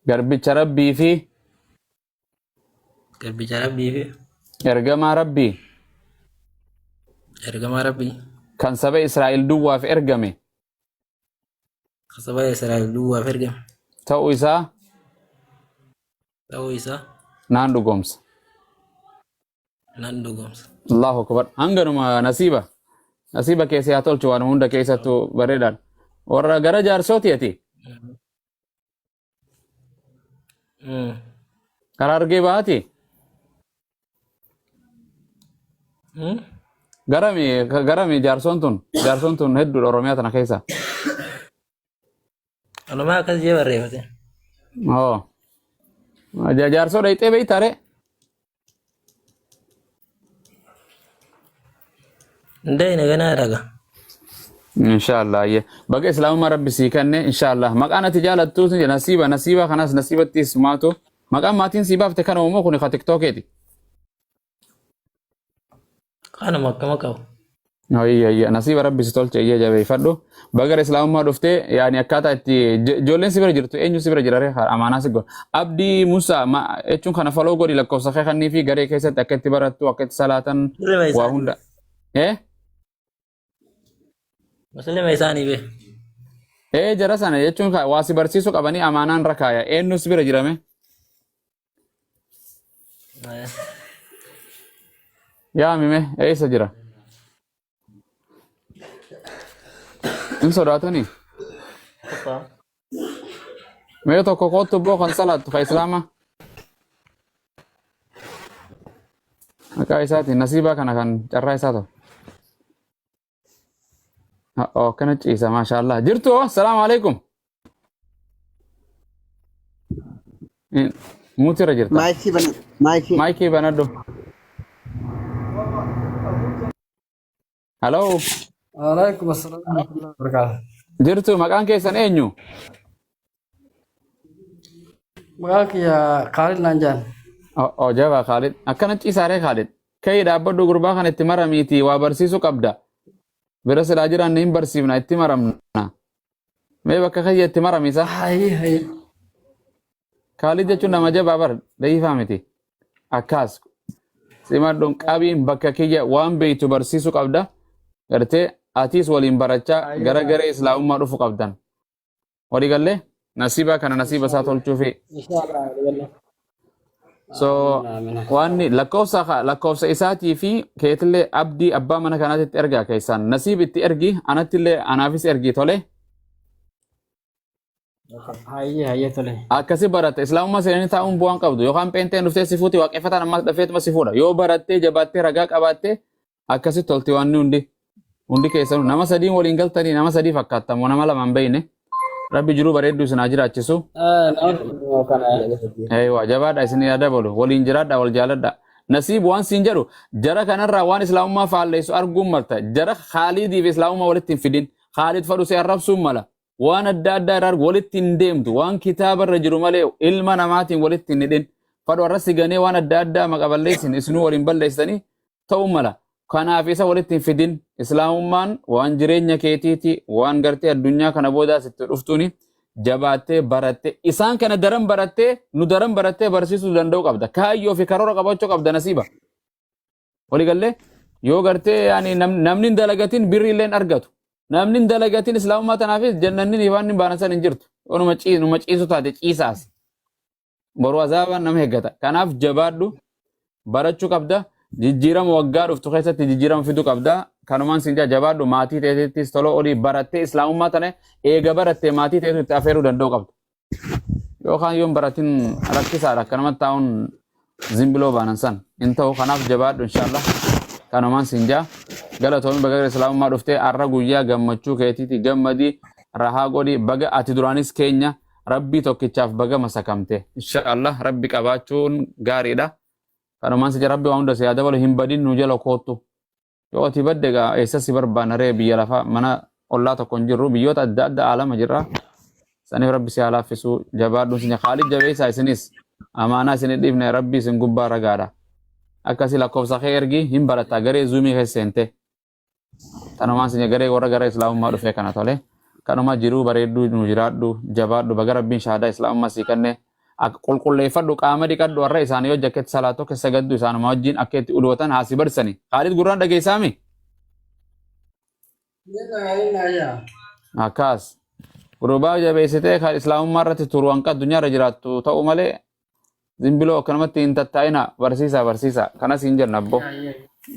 قربتش ربي في إرقما ربي كان سبا إسرائيل دوا في إرقمي تو إسا نان رقمس الله أكبر هنگنما نصيبة كيسي هاتول چوان هنده كيسة تو بردان ورا gara jaarsootiati karaa argee baati garami jaarsoon tun hedduu oromiyaa tana keessa Anumaa akkas jee barreeffate. Jaarsoo dhayxee beeytaare Ndee ganaa dhaga. inshallah ye baga islaamummaa rabbi sii kenne inshallah maqaan ati jaalattu nasiiba kanas nasiibattis maatu maqaan maatiin sii baafte kana uumoo kun ka tiktokeeti Kanuma akkama qabu. ayya nasiiba rabbi si tolche iyya jabeeffadhu baga islaamummaa dhufte yaani akkaataa itti ijoolleen si bira jirtu eenyu si bira jirare amaanaa si godha abdii musa jechuun kana faloo godhi lakkoofsa kee kannii fi garee keessatti akka itti barattu akka itti salaatan waa hunda Muslima isaanii be. Jara sana jechuun waa si barsiisuu qabanii amaanaan rakaaya eenyu si bira jirame yaa mime eessa jira in sodaatanii mee tokko kootu boo kan salaattu ka islaama maqaa isaati nasiibaa kana kan carraa isaa ta'u kana ciisa maashaallah jirtu assalaamu alaikum Muti ra jirta. Maikii banadhu. Hello. Waalaikum assalam warahmatullahi wabarakatuh. Jirtu maqaan keessan eenyu? Maqaan kiyya Khalid Nanjaan. Oh jaba Khalid. Akkanatti ciisaaree Khalid. Ka'ii dhaabbadhu gurbaa kan itti maramiiti waa barsiisuu qabda. Bira silaa jiran hin barsiifna itti maramna. Mee bakka kayya itti maramisa? Khalid jechuun nama jabaa bar dayifaa miti. Akkas. Simadhuun qabiin bakka kiyya waan beeytu barsiisuu qabda. Gartee atiis waliin barachaa gara garee islaamummaa dhufu qabdan. Walii gallee nasiibaa kana nasiiba isaa tolchuufi. So waan lakkoofsa isaatii fi keetillee abdii abbaa mana kanaatitti ergaa keessaan nasiib itti ergi anattillee anaafis ergi tole. Akkasi baratte islaamummaa seenanii taa'uun bu'aan qabdu yookaan peenteen dhuftee si fuuti waaqeffataan ammas dhafeetuma si fuudha yoo barattee jabaattee ragaa qabaattee akkasi tolti waan hundi keessanuu nama sadiin waliin galtanii nama sadii fakkaatamu nama lamaan beeyne rabbi jiruu bareedduu isin haa jiraachisu. Waa jabaadha isin yaa dabalu waliin jiraadha wal jaaladha. Nasiib waan siin jedhu jara kanarraa waan islaamummaa faalleessu arguun malta jara Khaalidiif islaamummaa walitti hin fidin Khaalid fadhu si arrabsuun mala waan adda addaa irraa walitti hin deemtu waan kitaabarra jiru malee ilma namaatiin walitti hin hidhin fadhu arrasi ganee waan adda addaa maqaballeessin isinuu waliin balleessanii ta'uu mala. Kanaaf isa walitti hin fidin islaamummaan waan jireenya keetiiti waan gartee addunyaa kana boodaas itti dhuftuuni jabaattee barattee isaan kana daran barattee nu daran barattee barsiisuu danda'u qabda kaayyoo fi karoora qabachuu qabda nasiiba walii gallee yoo gartee yaani namni hin dalagatin birri illee hin argatu namni hin dalagatin islaamummaa tanaafis jannanni waan hin baanasan hin jirtu numa ciisu taate ciisaas boruu azaabaan nama eeggata kanaaf jabaadhu barachuu qabda. Jijjiirama waggaa dhuftu keessatti jijjiirama fiduu qabda. Kanumaan siin jabaadhu maatii teetittis toloo olii barattee islaamummaa tana eega barattee maatii teetu itti afeeruu danda'u qabda. Yookaan yoon baratin rakkisaadha akkanumatti taa'uun zimbiloo baanan san hin ta'u kanaaf jabaadhu inshaallah. Kanumaan siin galatoomi baga islaamummaa dhuftee har'a guyyaa gammachuu keetiiti gammadii rahaa godhi baga ati duraanis keenya rabbii tokkichaaf baga masakamte inshaallah rabbi qabaachuun gaariidha. Kanumaan si rabbi waan hunda si yaa dabalu hin badin nu jala kootu yoo ati badde egaa eessa si barbaanna ree biyya lafaa mana ollaa tokko hin jirru biyyoota adda addaa alama jirra saniif rabbi si haa laaffisu jabaadhuun si Khaalid jabeessaa isinis amaanaa isin dhiifne rabbi isin gubbaa ragaadha akkasii lakkoofsa kee ergi hin baratta garee zuumii keessa seente kanumaan si garee warra gara islaamummaa dhufee kana tole kanuma jiruu bareedduu nu jiraadhu jabaadhu baga rabbiin shahaadaa islaamummaa sii kenne qulqulleeffadhu qaama dhiqadhu warra isaanii yoo jakkeetti salaatoo keessa gaddu isaanuma wajjin akka itti udootan haasi barsani Khaalid gurraan dhageessaami akkas gurbaa jabeessitee islaamummaa irratti turu hanqa addunyaa irra jiraattu ta'u malee zimbiloo akkanumatti hin tattaa'ina barsiisa kanas hin jenna abbo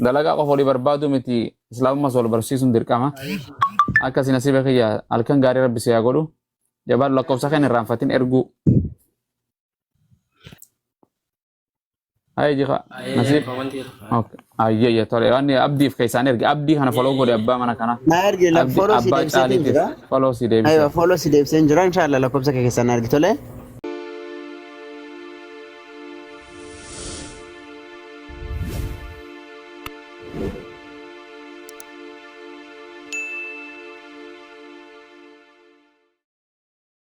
dalagaa qofa olii barbaadu miti islaamummaa sol barsiisuun dirqama akkasi nasiiba kiyya halkan gaarii rabbi si haa godhu jabaadhu lakkoofsa kan irraanfatin erguu Hai jika nasib. Okay. Iya ya tole. Ani abdi kaisan ergi abdi hana follow gode abba mana kana. Na ergi la follow si Devi. Follow si Devi. Ayo follow si Devi senjura inshallah la kopsa kaisan ergi tole.